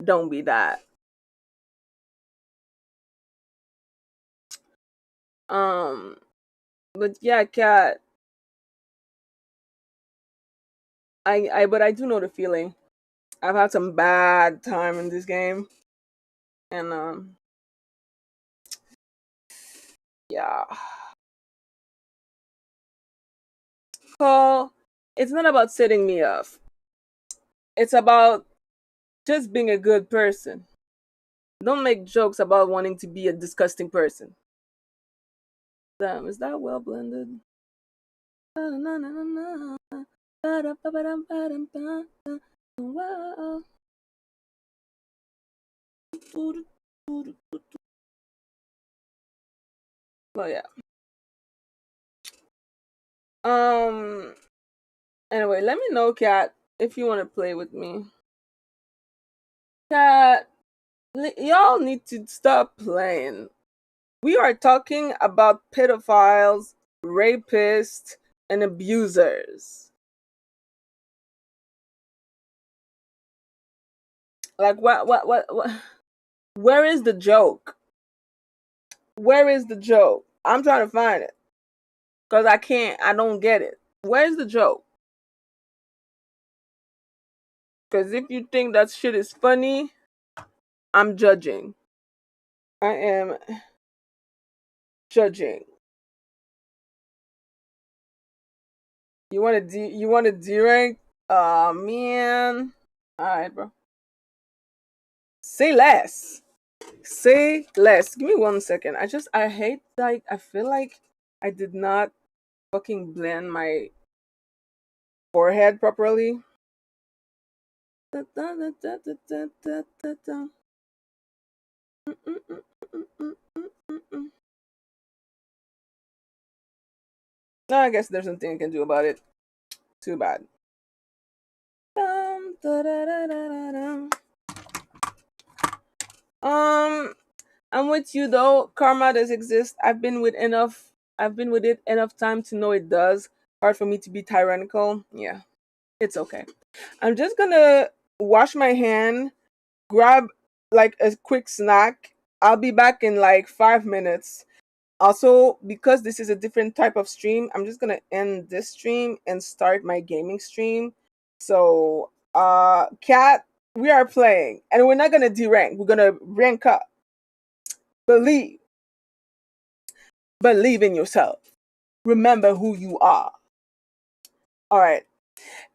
Don't be that. Um, but yeah, cat. But I do know the feeling. I've had some bad time in this game, and yeah. Call. It's not about setting me off. It's about just being a good person. Don't make jokes about wanting to be a disgusting person. Damn, is that well blended? Well, yeah. Um. Anyway, let me know, Cat, if you want to play with me. Cat, y'all need to stop playing. We are talking about pedophiles, rapists, and abusers. Like, what? Where is the joke? Where is the joke? I'm trying to find it. Because I don't get it. Where's the joke? Because if you think that shit is funny, I'm judging. I am judging. You want to D rank? Oh man. Alright, bro. Say less. Say less. Give me 1 second. I hate, like, I feel like I did not fucking blend my forehead properly. No, I guess there's nothing I can do about it. Too bad. I'm with you though. Karma does exist. I've been with it enough time to know it does. Hard for me to be tyrannical. Yeah. It's okay. I'm just gonna wash my hand, grab like a quick snack. I'll be back in like 5 minutes. Also, because this is a different type of stream, I'm just gonna end this stream and start my gaming stream. So, Cat, we are playing, and we're not gonna derank. We're gonna rank up. Believe, believe in yourself. Remember who you are. All right,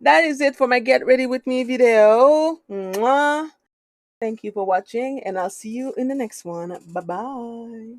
that is it for my Get Ready With Me video. Mwah. Thank you for watching, and I'll see you in the next one. Bye bye.